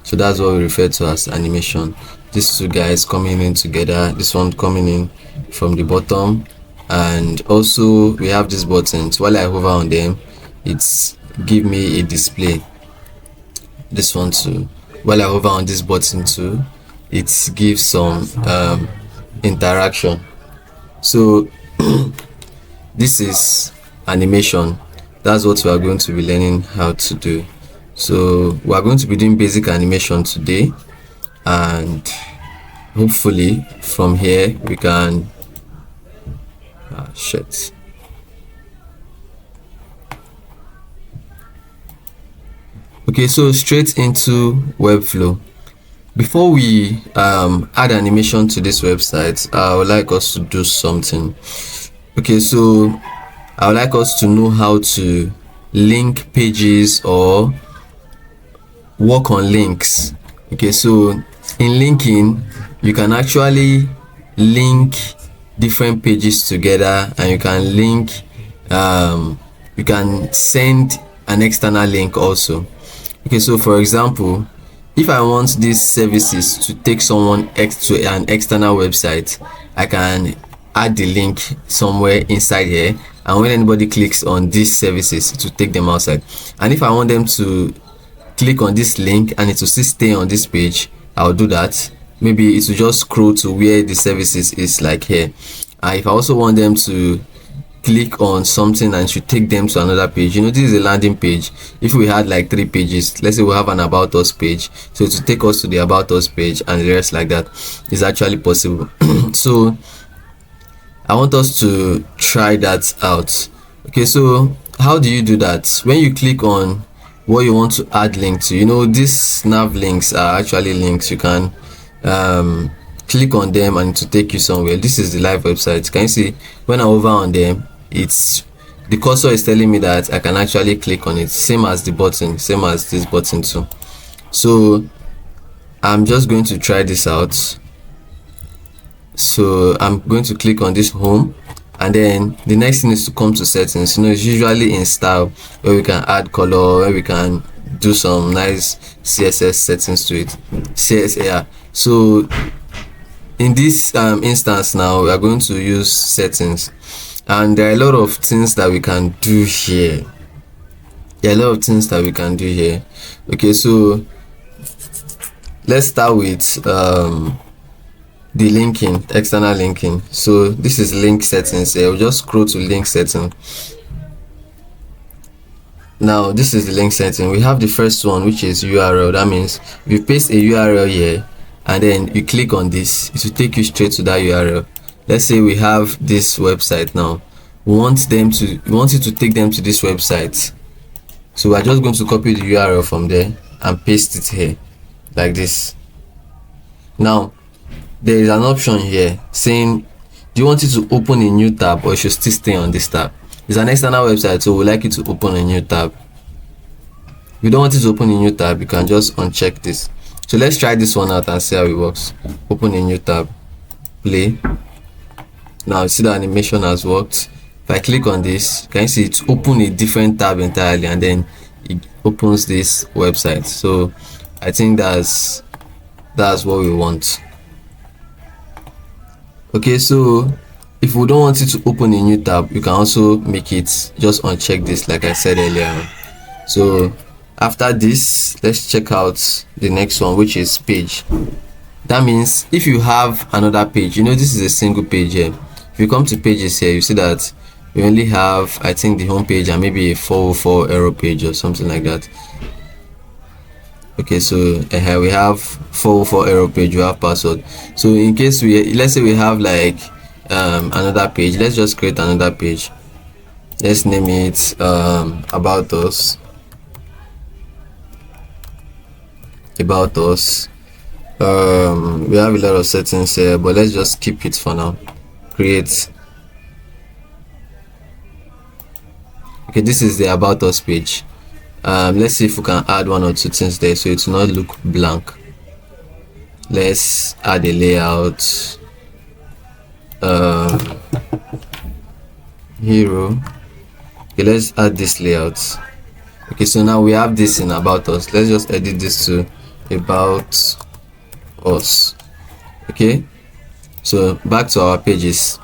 So that's what we refer to as animation. These two guys coming in together, this one coming in from the bottom, and also we have these buttons. While I hover on them, it's give me a display. This one too, while I hover on this button too, it gives some interaction. So this is animation. That's what we are going to be learning how to do. So we are going to be doing basic animation today, and hopefully from here we can Okay, so straight into Webflow. Before we add animation to this website, I would like us to do something. Okay, so I would like us to know how to link pages or work on links. Okay, so in linking, you can actually link different pages together, and you can link you can send an external link also. Okay, so for example, if I want these services to take someone to an external website, I can add the link somewhere inside here, and when anybody clicks on these services, to take them outside. And if I want them to click on this link and it will still stay on this page, I'll do that. Maybe it will just scroll to where the services is, like here. If I also want them to click on something and should take them to another page, this is a landing page. If we had like 3 pages, let's say we have an about us page, so to take us to the about us page and the rest like that is actually possible. So I want us to try that out. Okay, so how do you do that? When you click on what you want to add link to, these nav links are actually links. You can click on them and to take you somewhere. This is the live website. Can you see when I hover on them, the cursor is telling me that I can actually click on it, same as the button, same as this button too. So I'm just going to try this out. So I'm going to click on this home, and then the next thing is to come to settings. It's usually in style, where we can add color, where we can do some nice CSS settings to it. CSS. So in this instance now, we are going to use settings, and there are a lot of things that we can do here. Okay, so let's start with the linking, external linking. So this is link settings here. We'll just scroll to link setting. Now this is the link setting. We have the first one, which is URL. That means if you paste a URL here and then you click on this, it will take you straight to that URL. Let's say we have this website now. We want it to take them to this website. So we're just going to copy the URL from there and paste it here like this. Now there is an option here saying, do you want it to open a new tab or it should still stay on this tab? It's an external website, so we like it to open a new tab. If you don't want it to open a new tab, you can just uncheck this. So let's try this one out and see how it works. Open a new tab, play. Now you see the animation has worked. If I click on this, can you see it open a different tab entirely, and then it opens this website. So I think that's what we want. Okay, so if we don't want it to open a new tab, you can also make it just uncheck this, like I said earlier. So after this, let's check out the next one, which is page. That means if you have another page, this is a single page here. If you come to pages here, you see that we only have, I think, the home page and maybe a 404 error page or something like that. Okay, so here we have 404 error page, we have password. So in case let's say we have like another page, let's just create another page. Let's name it about us. About us. We have a lot of settings here, but let's just keep it for now. Create. Okay, this is the about us page. Let's see if we can add one or two things there so it will not look blank. Let's add a layout. Hero. Okay, let's add this layout. Okay, so now we have this in about us. Let's just edit this to about us. Okay, so back to our pages.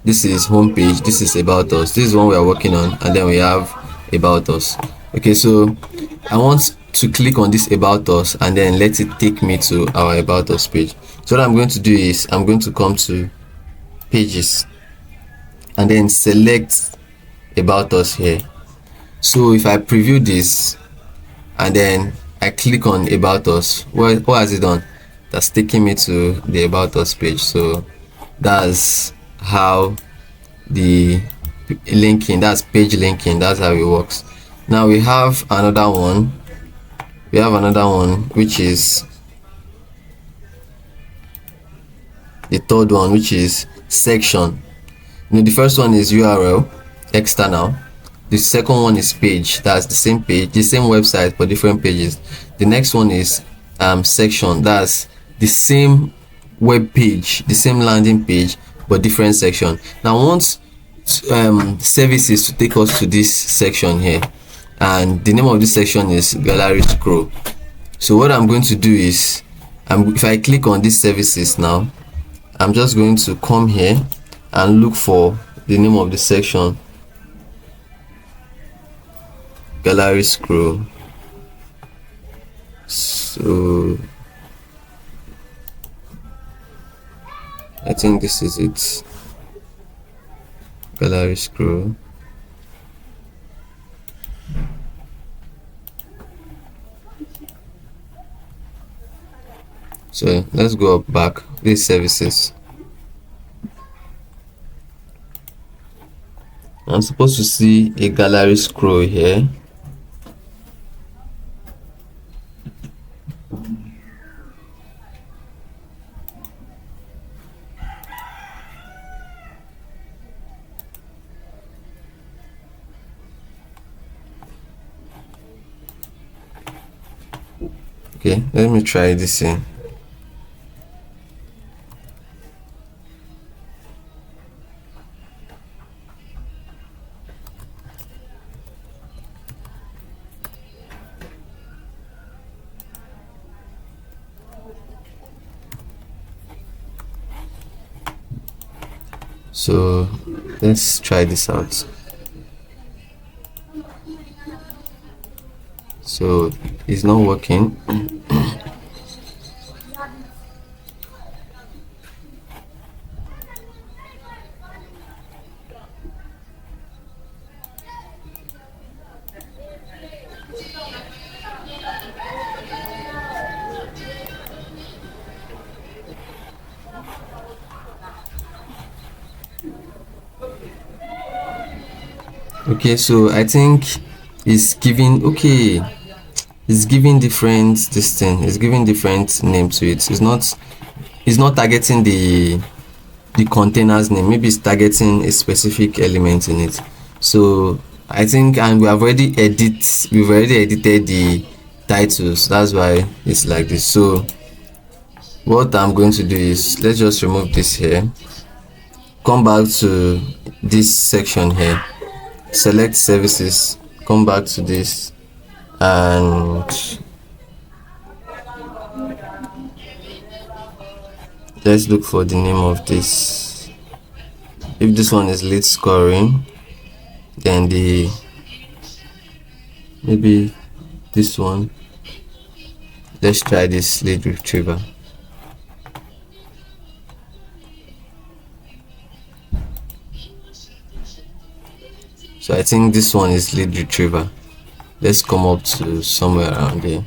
This is home page, this is about us, this is one we are working on, and then we have about us. Okay, so I want to click on this about us and then let it take me to our about us page. So what I'm going to do is I'm going to come to pages and then select about us here. So if I preview this and then I click on about us, what has it done? That's taking me to the about us page. So that's how the linking, that's page linking, that's how it works. Now we have another one which is the third one, which is section. The first one is URL, external. The second one is page, that's the same page, the same website but different pages. The next one is section, that's the same web page, the same landing page but different section. Now I want services to take us to this section here, and the name of this section is gallery scroll. So what I'm going to do is if I click on these services now, I'm just going to come here and look for the name of the section, gallery scroll. So I think this is it, gallery scroll. So let's go up back, these services. I'm supposed to see a gallery scroll here. Okay, let me try this in. So let's try this out. So it's not working. Okay, so I think it's giving, okay, it's giving different this thing, it's giving different name to it. It's not targeting the container's name, maybe it's targeting a specific element in it. So I think, and we've already edited the titles, that's why it's like this. So what I'm going to do is let's just remove this here, come back to this section here, select services, come back to this, and let's look for the name of this. If this one is lead scoring, then maybe this one, let's try this lead retriever. So I think this one is lead retriever. Let's come up to somewhere around here.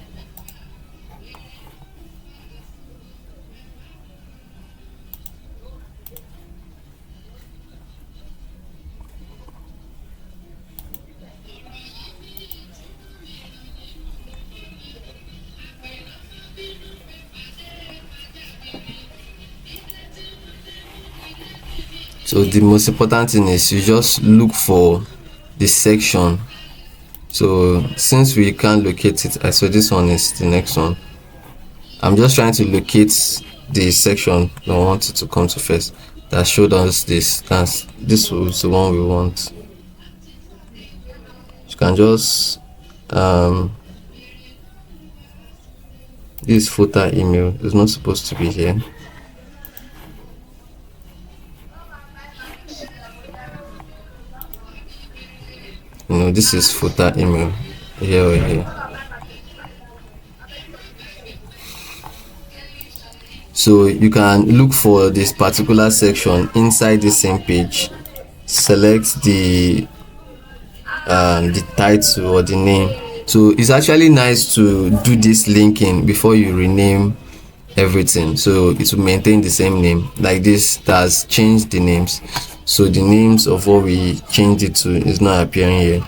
So the most important thing is you just look for the section. So since we can't locate it, so this one is the next one. I'm just trying to locate the section that I wanted to come to first that showed us this. This was the one we want. You can just this footer email is not supposed to be here. This is footer email here or here. So you can look for this particular section inside the same page, select the title or the name. So it's actually nice to do this linking before you rename everything, so it will maintain the same name. Like this, that's changed the names, so the names of what we changed it to is not appearing here.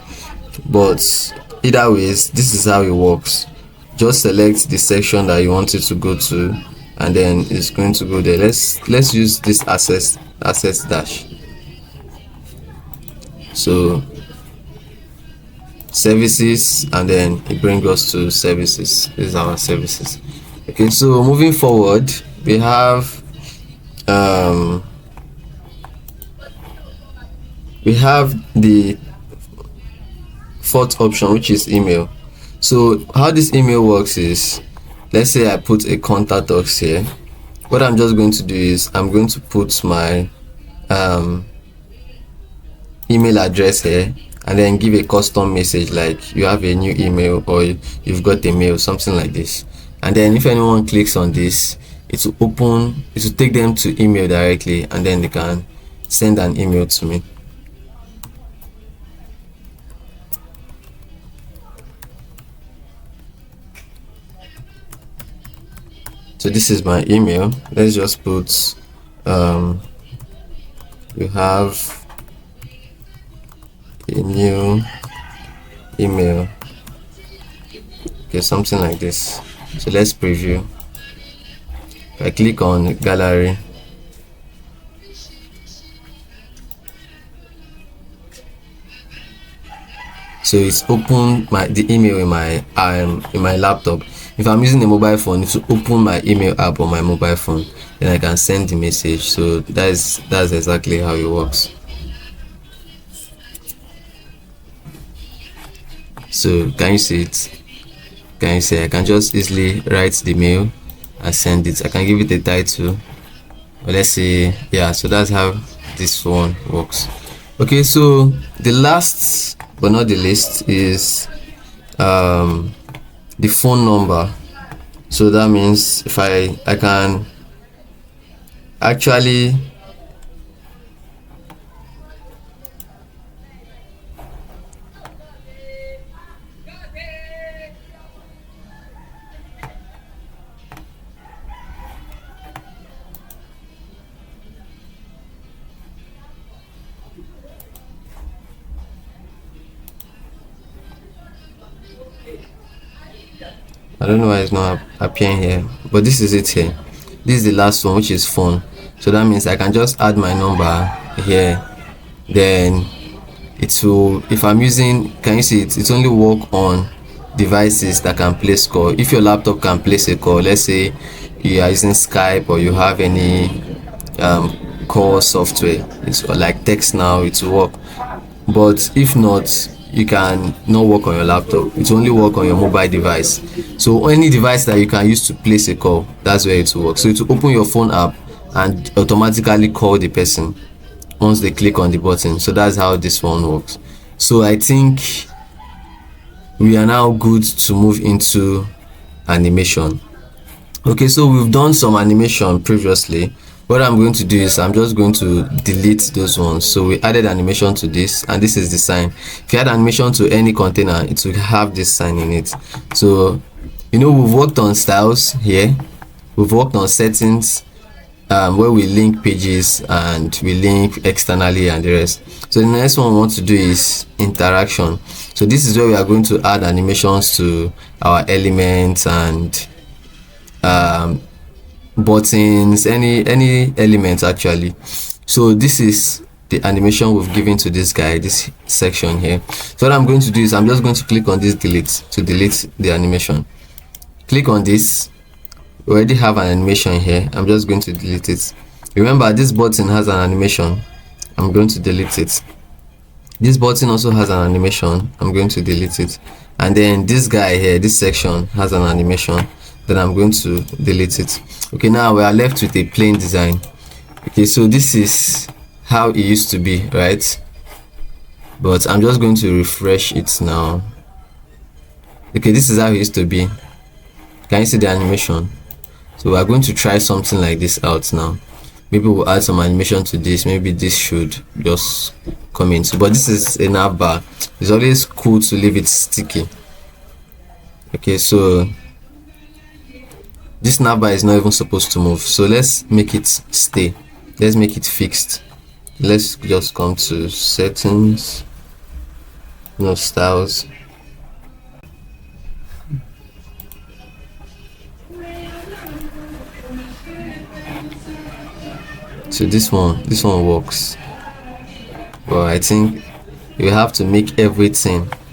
But either ways, this is how it works. Just select the section that you want it to go to, and then it's going to go there. Let's use this access dash. So services, and then it brings us to services. This is our services. Okay, so moving forward, we have the fourth option, which is email. So how this email works is, let's say I put a contact us here. What I'm just going to do is I'm going to put my email address here, and then give a custom message like you have a new email or you've got a mail, something like this. And then if anyone clicks on this, it will take them to email directly, and then they can send an email to me. So this is my email. Let's just put you have a new email. Okay, something like this. So let's preview. If I click on gallery, so it's open the email in my laptop. If I'm using a mobile phone, it's to open my email app on my mobile phone, then I can send the message. So that's exactly how it works. So can you see it? Can you see? I can just easily write the mail and send it. I can give it a title. Let's say, yeah. So that's how this one works. Okay, so the last but not the least is the phone number. So that means if I can actually I don't know why it's not appearing here, but this is it here. This is the last one, which is phone. So that means I can just add my number here, then it will, if I'm using, can you see it? It's only work on devices that can place call. If your laptop can place a call, let's say you are using Skype or you have any core software, it's like text now, it will work. But if not, you can not work on your laptop. It will only work on your mobile device. So any device that you can use to place a call, that's where it will work. So it will open your phone app and automatically call the person once they click on the button. So that's how this one works. So I think we are now good to move into animation. Okay, so we've done some animation previously. What I'm going to do is I'm just going to delete those ones. So we added animation to this, and this is the sign. If you add animation to any container, it will have this sign in it. So we've worked on styles here, we've worked on settings, where we link pages and we link externally and the rest. So the next one we want to do is interaction. So this is where we are going to add animations to our elements and buttons, any elements actually. So this is the animation we've given to this guy, this section here. So what I'm going to do is I'm just going to click on this delete to delete the animation. Click on this. We already have an animation here. I'm just going to delete it. Remember, this button has an animation. I'm going to delete it. This button also has an animation. I'm going to delete it. And then this guy here, this section has an animation. Then I'm going to delete it. Okay, now we are left with a plain design. Okay, so this is how it used to be, right? But I'm just going to refresh it now. Okay, this is how it used to be. Can you see the animation? So we are going to try something like this out now. Maybe we'll add some animation to this. Maybe this should just come in. But this is a nav bar. It's always cool to leave it sticky. Okay, so this nav bar is not even supposed to move. So let's make it stay. Let's make it fixed. Let's just come to settings, styles. So this one works, but I think you have to make every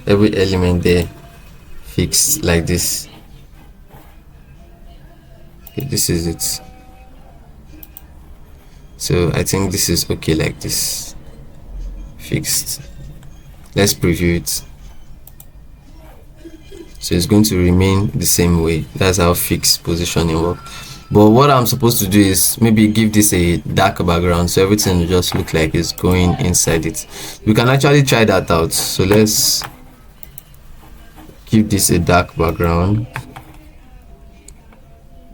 element there fixed like this. Okay, this is it. So I think this is okay like this, fixed. Let's preview it. So it's going to remain the same way. That's how fixed positioning works. But what I'm supposed to do is maybe give this a dark background so everything will just look like it's going inside it. We can actually try that out. So let's give this a dark background.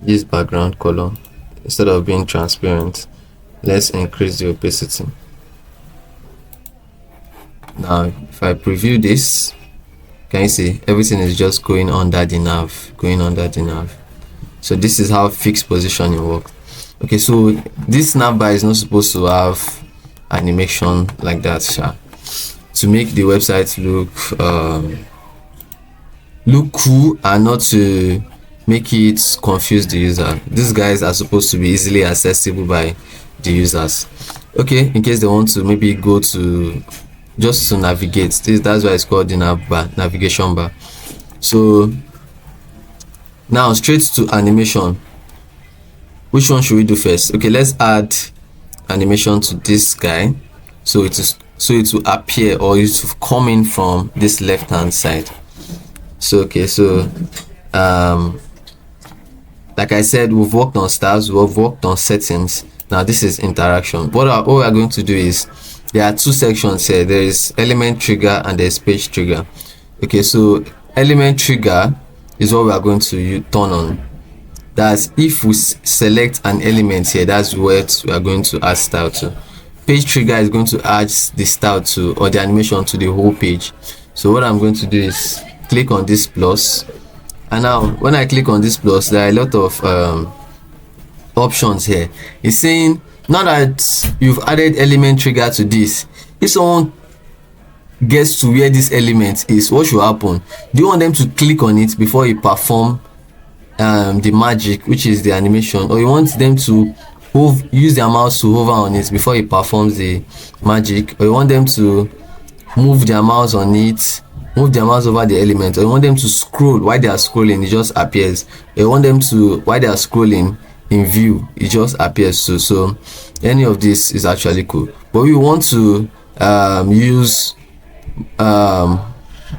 This background color, instead of being transparent, let's increase the opacity. Now if I preview this, can you see everything is just going under the nav, So this is how fixed positioning works. Okay, so this navbar is not supposed to have animation like that, to make the website look cool and not to make it confuse the user. These guys are supposed to be easily accessible by the users. Okay, in case they want to maybe go to just to navigate, that's why it's called the navigation bar. So now straight to animation. Which one should we do first? Okay, let's add animation to this guy, so it will appear, or it will come in from this left hand side. So okay, so like I said, we've worked on styles, we've worked on settings. Now this is interaction. What we are going to do is, there are two sections here. There is element trigger and there is page trigger. Okay, so element trigger is what we are going to turn on. That's if we select an element here, that's what we are going to add style to. Page trigger is going to add the style to, or the animation to, the whole page. So what I'm going to do is click on this plus, and now when I click on this plus, there are a lot of options here. It's saying now that you've added element trigger to this, if someone gets to where this element is, what should happen? Do you want them to click on it before you perform the magic, which is the animation, or you want them to use their mouse to hover on it before it performs the magic, or you want them to move their mouse on it, move their mouse over the element, or you want them to scroll while they are scrolling, it just appears, or you want them to, while they are scrolling in view, it just appears. So any of this is actually cool. But we want to use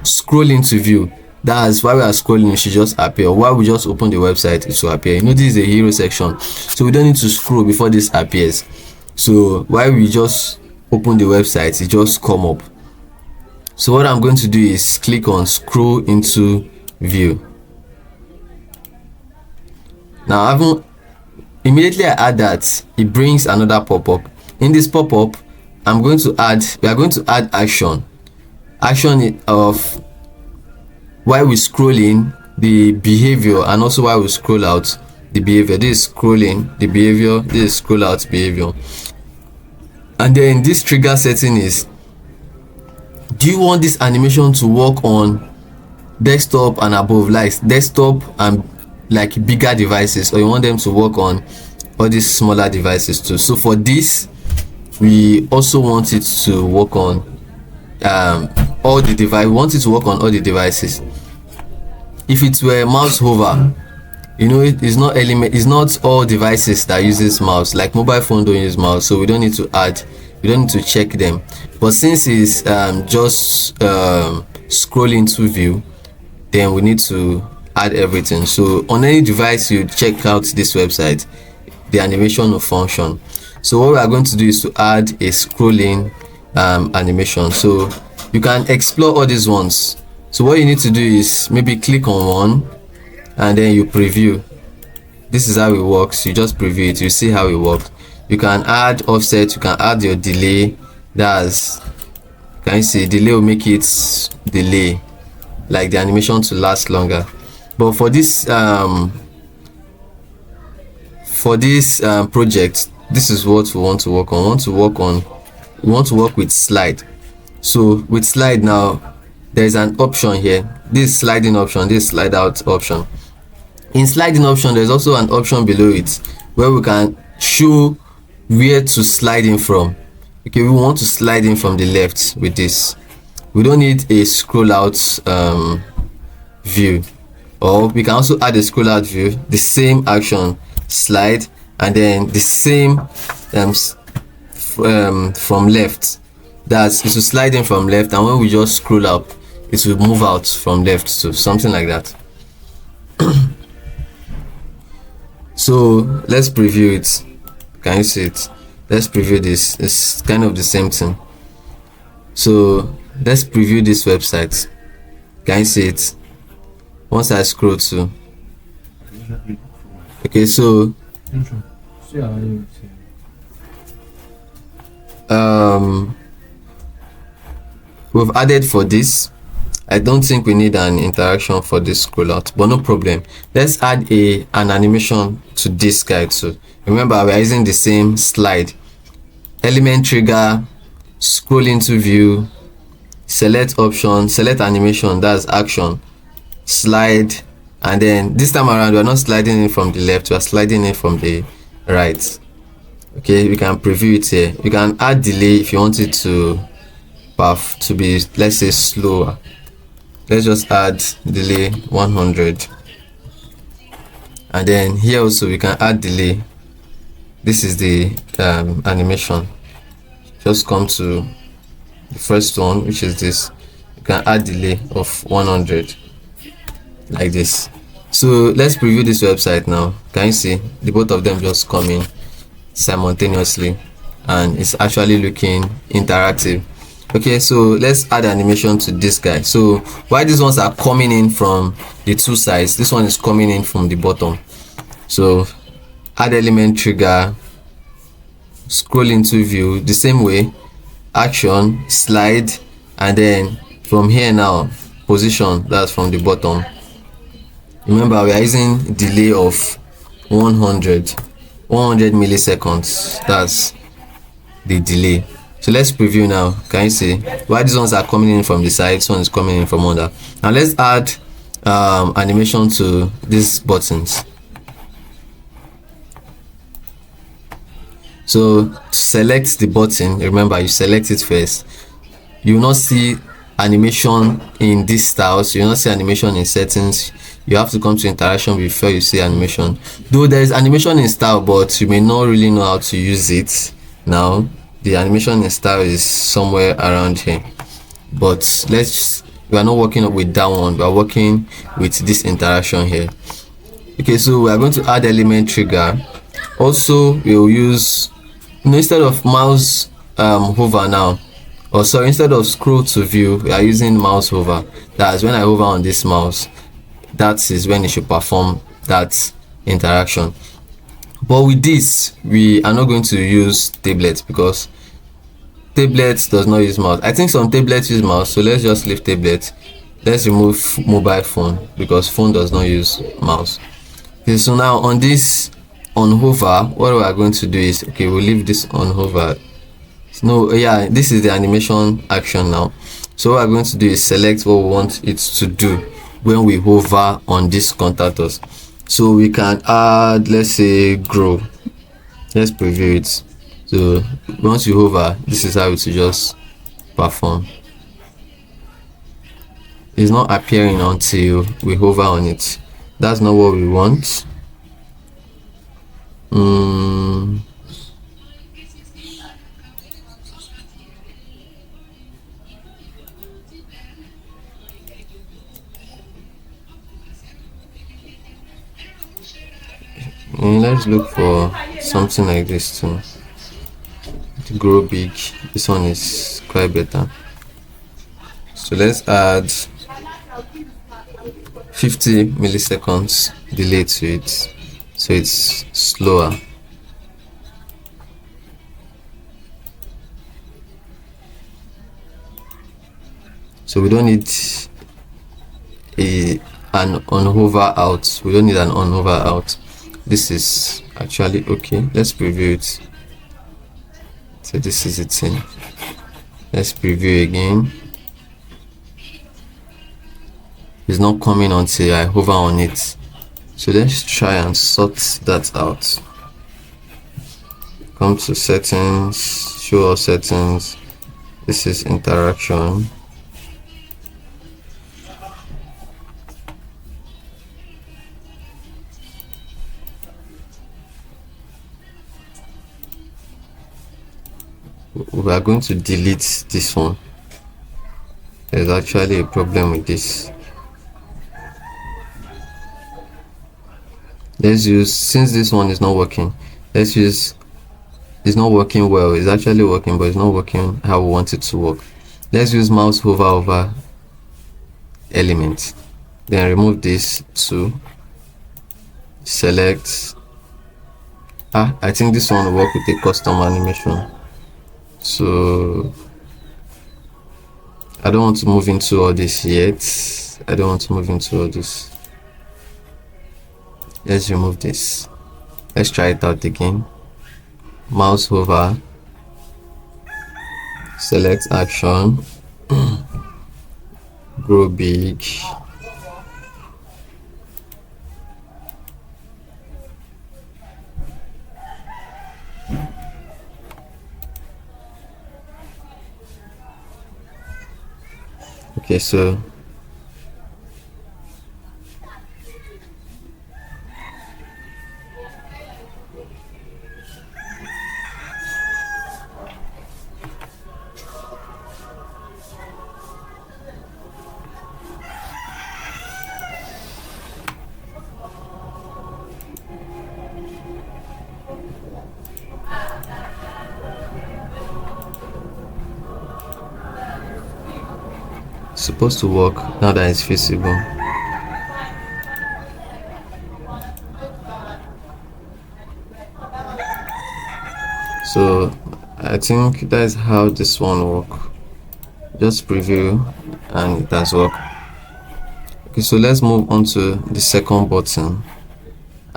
scroll into view. That's why we are scrolling, it should just appear. While we just open the website, it will appear. You know, this is a hero section, so we don't need to scroll before this appears. So while we just open the website, it just come up. So what I'm going to do is click on scroll into view. Now immediately I add that, it brings another pop-up. In this pop-up, we are going to add action of while we scroll in, the behavior, and also while we scroll out, the behavior. This is scrolling, the behavior. This is scroll out, behavior. And then this trigger setting is, do you want this animation to work on desktop and above, like desktop and like bigger devices, or you want them to work on all these smaller devices too? So for this, we also want it to work on all the device. We want it to work on all the devices. If it were mouse hover, you know, it's not all devices that uses mouse. Like mobile phone don't use mouse, so we don't need to check them. But since it's just scrolling to view, then we need to add everything. So on any device you check out this website, the animation will function. So what we are going to do is to add a scrolling animation. So you can explore all these ones. So what you need to do is maybe click on one and then you preview. This is how it works. You just preview it, you see how it works. You can add offset, you can add your delay. Can you see delay will make it delay, like the animation to last longer. But for this project, this is what we want to work on. We want to work with slide. So with slide now, there's an option here, this sliding option, this slide out option. In sliding option, there's also an option below it where we can show where to slide in from. Okay, we want to slide in from the left with this. We don't need a scroll out view, or we can also add a scroll out view, the same action, slide, and then the same from left. That's it will slide in from left, and when we just scroll up, it will move out from left, so something like that. So let's preview it. Can you see it? Let's preview this. It's kind of the same thing. So let's preview this website. Can you see it? Once I scroll to, okay, so we've added for this. I don't think we need an interaction for this scroll out, but no problem. Let's add an animation to this guy too. Remember, we're using the same slide, element trigger, scroll into view, select option, select animation, that's action, slide, and then this time around we're not sliding in from the left, we're sliding in from the right. Okay, we can preview it here. You can add delay if you want it to be, let's say, slower. Let's just add delay 100, and then here also we can add delay. This is the animation. Just come to the first one, which is this. You can add delay of 100 like this. So let's preview this website now. Can you see the both of them just come in simultaneously, and it's actually looking interactive. Okay, so let's add animation to this guy. So while these ones are coming in from the two sides, this one is coming in from the bottom. So add element trigger, scroll into view, the same way, action, slide, and then from here now, position, that's from the bottom. Remember, we are using delay of 100 milliseconds. That's the delay. So let's preview now. Can you see why these ones are coming in from the side, this one is coming in from under? Now let's add animation to these buttons. So to select the button, remember you select it first. You will not see animation in this style, so you will not see animation in settings. You have to come to interaction before you see animation. Though there is animation in style, but you may not really know how to use it. now the animation in style is somewhere around here, but we are not working with that one, we are working with this interaction here. Okay, so we are going to add element trigger. Also, we will use, instead of mouse hover now, or sorry, instead of scroll to view, we are using mouse hover. That's when I hover on this mouse, that is when it should perform that interaction. But with this, we are not going to use tablets because tablets does not use mouse. I think some tablets use mouse, so let's just leave tablets. Let's remove mobile phone because phone does not use mouse. Okay, so now on this on hover, what we are going to do is, okay, we'll leave this on hover. No, yeah, this is the animation action now. So what we're going to do is select what we want it to do when we hover on this contact us. So we can add, let's say, grow. Let's preview it. So once you hover, this is how it will just perform. It's not appearing until we hover on it. That's not what we want. Let's look for something like this too. To grow big, this one is quite better. So let's add 50 milliseconds delay to it, so it's slower. So we don't need an on hover out. We don't need an on hover out. This is actually okay. Let's preview it. So this is it in. Let's preview again. It's not coming until I hover on it. So let's try and sort that out. Come to settings, show all settings. This is interaction. We are going to delete this one. There's actually a problem with this. Let's use, since this one is not working, let's use, it's not working well. It's actually working, but it's not working how we want it to work. Let's use mouse hover over element, then remove this to select. I think this one will work with a custom animation. So I don't want to move into all this yet. I don't want to move into all this. Let's remove this. Let's try it out again. Mouse hover, select action, grow big. Okay, so supposed to work now that it's visible. So I think that is how this one work. Just preview and it has worked. Okay, so let's move on to the second button.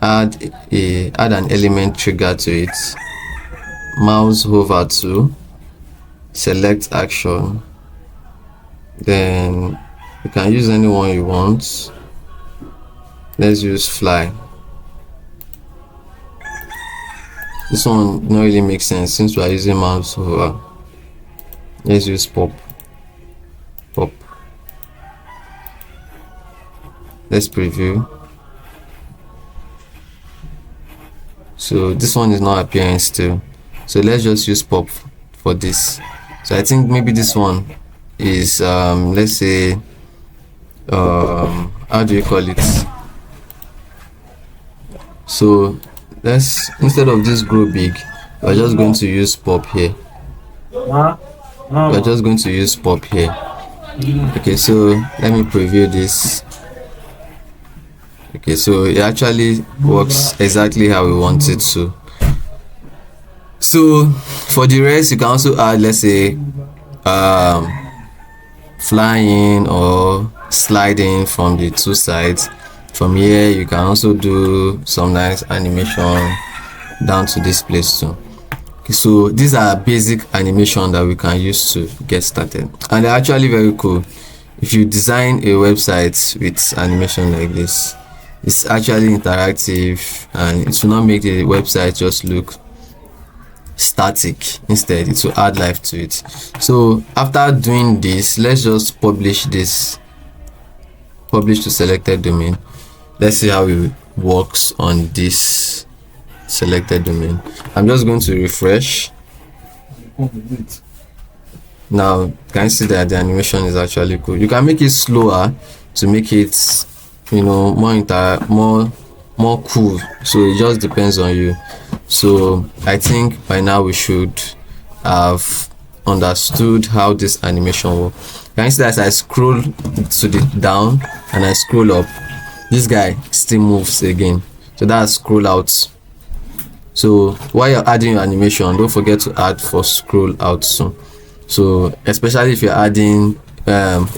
Add an element trigger to it. Mouse hover to select action. Then you can use any one you want. Let's use fly. This one not really makes sense since we are using mouse hover. Let's use pop. Let's preview. So this one is not appearing still. So let's just use pop for this. So I think maybe this one is let's say how do you call it? So let's, instead of this grow big, we're just going to use pop here. We're just going to use pop here. Okay, so let me preview this. Okay, so it actually works exactly how we want it to. So for the rest, you can also add, let's say, flying or sliding from the two sides. From here, you can also do some nice animation down to this place too. Okay, so these are basic animation that we can use to get started, and they're actually very cool. If you design a website with animation like this, it's actually interactive and it will not make the website just look static. Instead, it will add life to it. So after doing this, let's just publish this, publish to selected domain. Let's see how it works on this selected domain. I'm just going to refresh. Now can you see that the animation is actually cool? You can make it slower to make it, you know, more cool. So it just depends on you. So I think by now we should have understood how this animation works. Can you see that as I scroll to the down and I scroll up, this guy still moves again? So that's scroll out. So while you're adding your animation, don't forget to add for scroll out soon. So especially if you're adding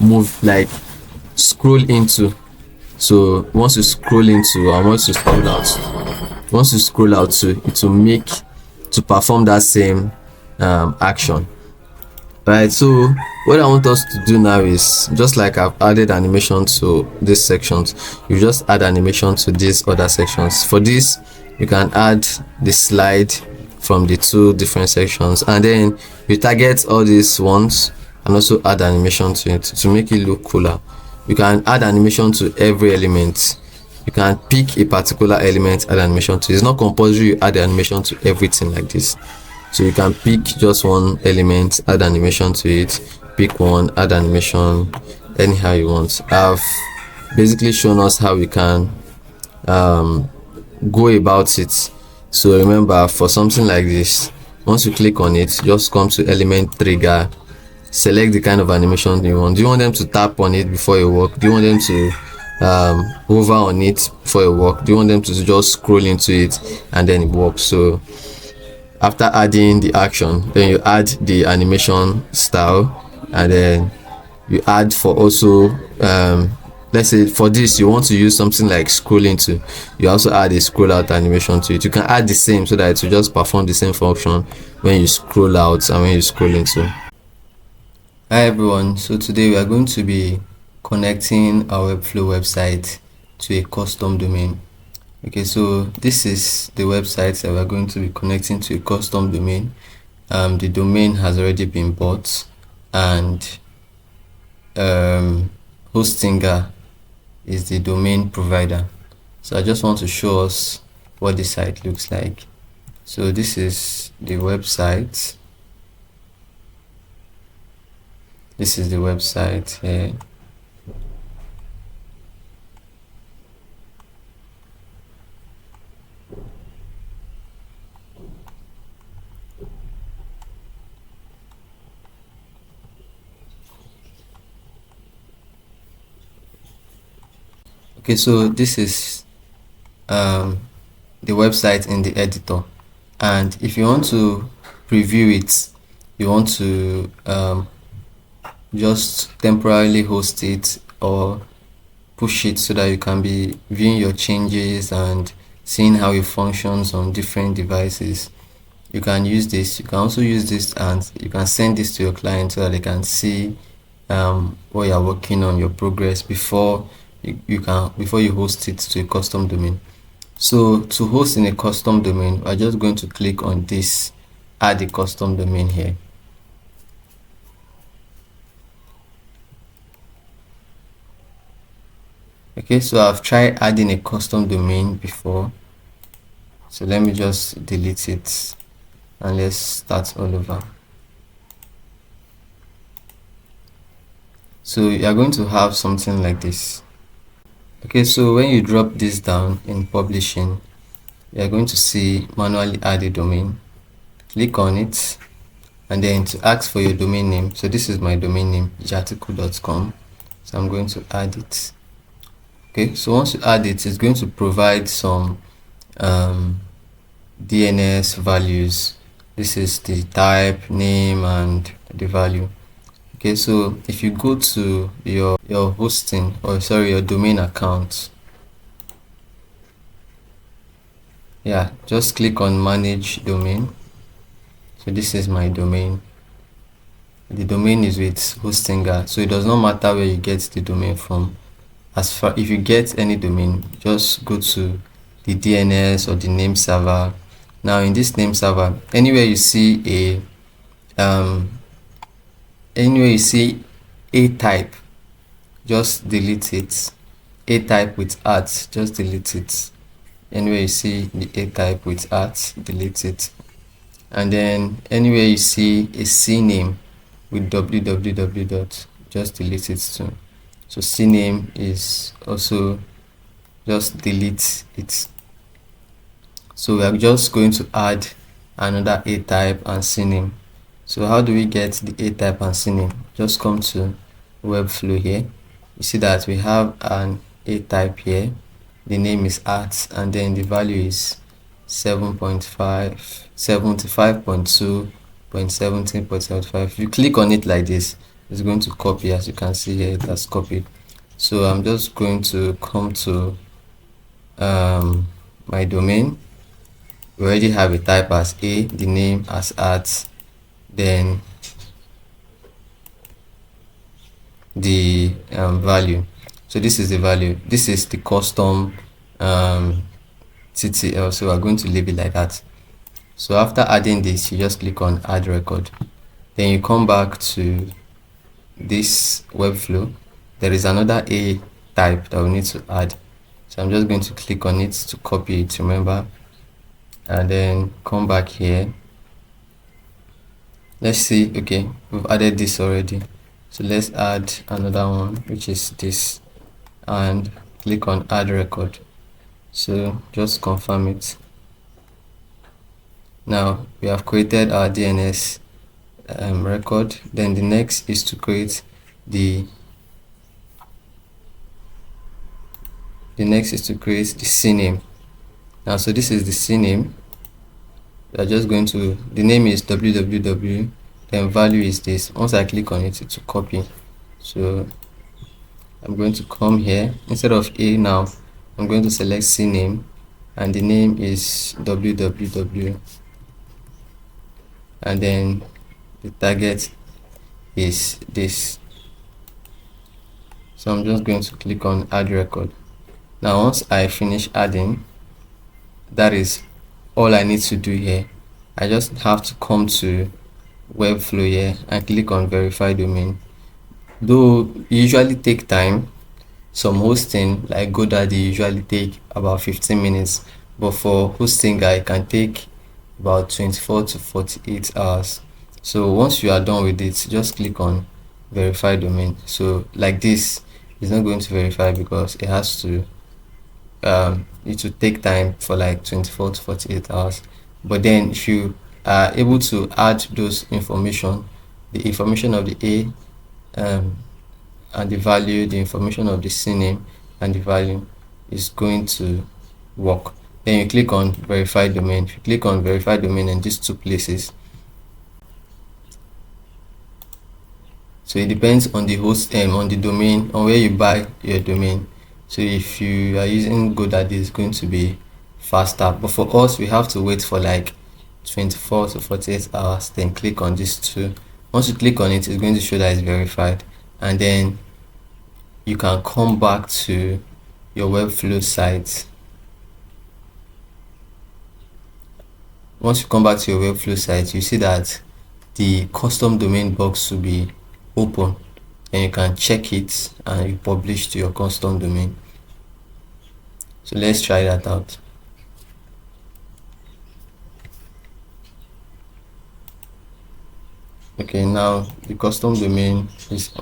move, like scroll into. So once you scroll into, or once you scroll out to, it will make to perform that same action. Right, so what I want us to do now is, just like I've added animation to these sections, you just add animation to these other sections. For this, you can add the slide from the two different sections, and then you target all these ones and also add animation to it to make it look cooler. You can add animation to every element. You can pick a particular element, add animation to it. It's not compulsory you add animation to everything like this. So you can pick just one element, add animation to it, pick one, add animation, anyhow you want. I've basically shown us how we can go about it. So remember, for something like this, once you click on it, just come to element trigger, select the kind of animation you want. Do you want them to tap on it before you work? Do you want them to hover on it before you work? Do you want them to just scroll into it and then it works? So after adding the action, then you add the animation style, and then you add for also let's say for this you want to use something like scroll into, you also add a scroll out animation to it. You can add the same so that it will just perform the same function when you scroll out and when you scroll into. Hi everyone, so today we are going to be connecting our Webflow website to a custom domain. Okay, so this is the website that we're going to be connecting to a custom domain. The domain has already been bought, and Hostinger is the domain provider. So I just want to show us what the site looks like. So this is the website. This is the website here. Okay, so this is the website in the editor, and if you want to preview it, you want to just temporarily host it or push it so that you can be viewing your changes and seeing how it functions on different devices. You can use this. You can also use this and you can send this to your client so that they can see what you are working on, your progress, before you host it to a custom domain. So to host in a custom domain, we're just going to click on this, add a custom domain here. Okay, so I've tried adding a custom domain before, so let me just delete it. and let's start all over. So you are going to have something like this. Okay, so when you drop this down in publishing, you are going to see manually add a domain. Click on it, and then to ask for your domain name. So this is my domain name, jatiku.com. So I'm going to add it. Okay, so once you add it, it's going to provide some DNS values. This is the type, name, and the value. Okay, so if you go to your hosting, or sorry, your domain account, yeah, just click on manage domain. So this is my domain. The domain is with Hostinger, so it does not matter where you get the domain from. As far if you get any domain, just go to the DNS or the name server. Now in this name server, anywhere you see a type, just delete it. A type with @ just delete it. Anywhere you see the a type with @ delete it. And then anywhere you see a CNAME with www. Just delete it too. So CNAME is also, just delete it. So we are just going to add another a type and CNAME. So how do we get the a type and CNAME? Just come to Webflow here. You see that we have an a type here. The name is @ and then the value is 75.2.17.75. If you click on it like this, it's going to copy. As you can see here, it has copied. So I'm just going to come to my domain. We already have a type as a, the name as @ then the value. So this is the value. This is the custom TTL, so we're going to leave it like that. So after adding this, you just click on add record. Then you come back to this Webflow. There is another a type that we need to add. So I'm just going to click on it to copy it, remember, and then come back here. Let's see. Okay, we've added this already, so let's add another one, which is this, and click on add record. So just confirm it. Now we have created our DNS record. Then the next is to create the CNAME. Now, so this is the CNAME. We are just going to, the name is www, then value is this. Once I click on it, it will copy. So I'm going to come here. Instead of a now, I'm going to select CNAME, and the name is www, and then the target is this. So I'm just going to click on add record. Now once I finish adding, that is all I need to do here. I just have to come to Webflow here and click on verify domain. Though it usually take time, some hosting like GoDaddy usually take about 15 minutes, but for hosting it can take about 24 to 48 hours. So once you are done with it, just click on verify domain. So like this, it's not going to verify because it has to it will take time for like 24 to 48 hours. But then if you are able to add those information, the information of the a and the value, the information of the CNAME and the value, is going to work. Then you click on verify domain. If you click on verify domain in these two places, so it depends on the host on the domain, on where you buy your domain. So if you are using GoDaddy, it's going to be faster, but for us we have to wait for like 24 to 48 hours. Then click on this two. Once you click on it, it's going to show that it's verified, and then you can come back to your Webflow site. Once you come back to your Webflow site, you see that the custom domain box will be open, and you can check it and you publish to your custom domain. So let's try that out. Okay, now the custom domain is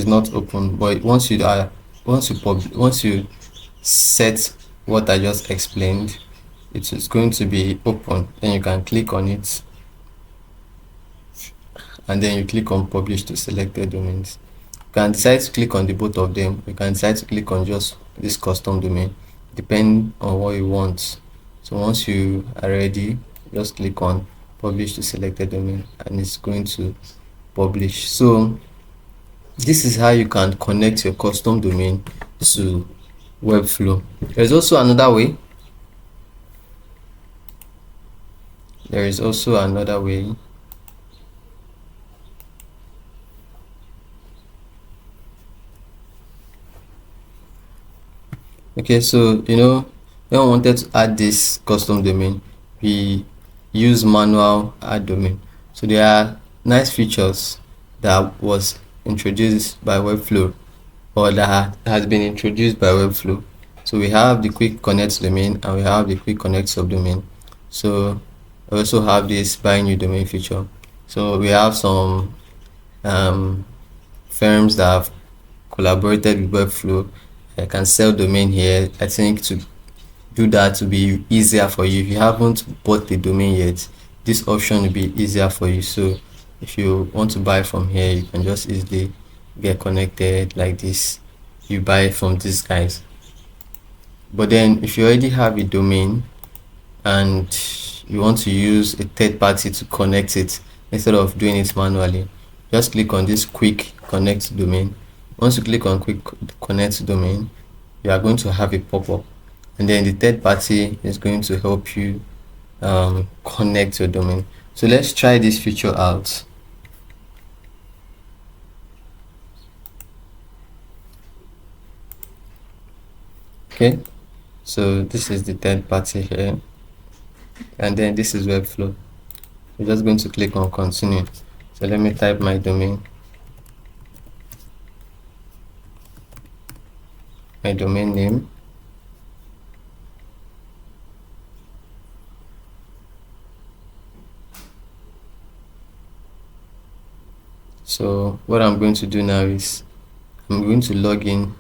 not open, but once you set what I just explained, it is going to be open. Then you can click on it, and then you click on publish to selected domains. You can decide to click on the both of them. You can decide to click on just this custom domain, depending on what you want. So once you are ready, just click on publish to selected domain, and it's going to publish. So this is how you can connect your custom domain to Webflow. There is also another way. Okay, so when we wanted to add this custom domain, we use manual add domain. So there are nice features that was introduced by Webflow, or that has been introduced by Webflow. So we have the quick connect domain and we have the quick connect subdomain. So we also have this buy new domain feature. So we have some firms that have collaborated with Webflow. I can sell domain here. I think to do that to be easier for you, if you haven't bought the domain yet, this option will be easier for you. So if you want to buy from here, you can just easily get connected like this. You buy from these guys. But then if you already have a domain and you want to use a third party to connect it instead of doing it manually, just click on this quick connect domain. Once you click on quick connect domain, you are going to have a pop-up, and then the third party is going to help you connect your domain. So let's try this feature out. Okay, so this is the third party here, and then this is Webflow. We're just going to click on continue. So let me type my domain name. So what I'm going to do now is I'm going to log in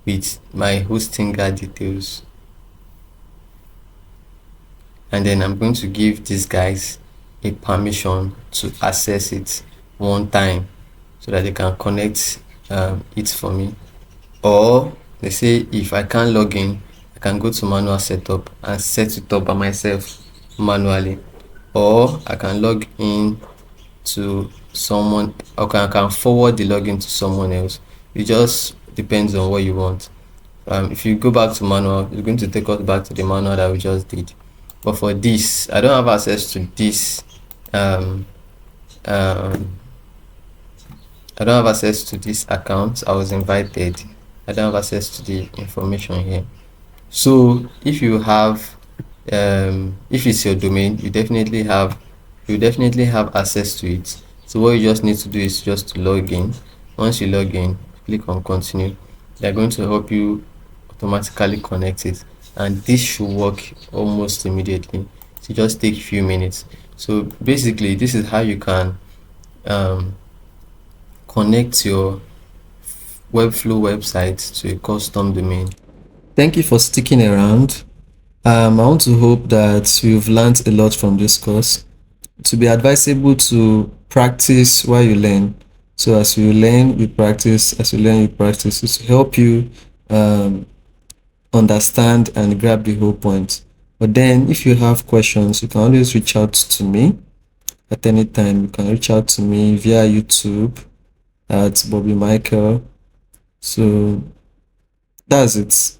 with my Hostinger details, and then I'm going to give these guys a permission to access it one time so that they can connect it for me. Or they say if I can't log in, I can go to manual setup and set it up by myself manually, or I can log in to someone, or I can forward the login to someone else. It just depends on what you want. If you go back to manual, it's going to take us back to the manual that we just did. But for this, I don't have access to this I don't have access to this account. I was invited. I don't have access to the information here. So if you have if it's your domain, you definitely have access to it. So what you just need to do is just to log in. Once you log in, click on continue. They're going to help you automatically connect it, and this should work almost immediately. So just take a few minutes. So basically, this is how you can connect your Webflow website to a custom domain. Thank you for sticking around. I want to hope that you've learned a lot from this course. To be advisable to practice while you learn. So as you learn, you practice. As you learn, you practice. It's to help you understand and grab the whole point. But then if you have questions, you can always reach out to me at any time. You can reach out to me via YouTube at Bobby Michael. So that's it.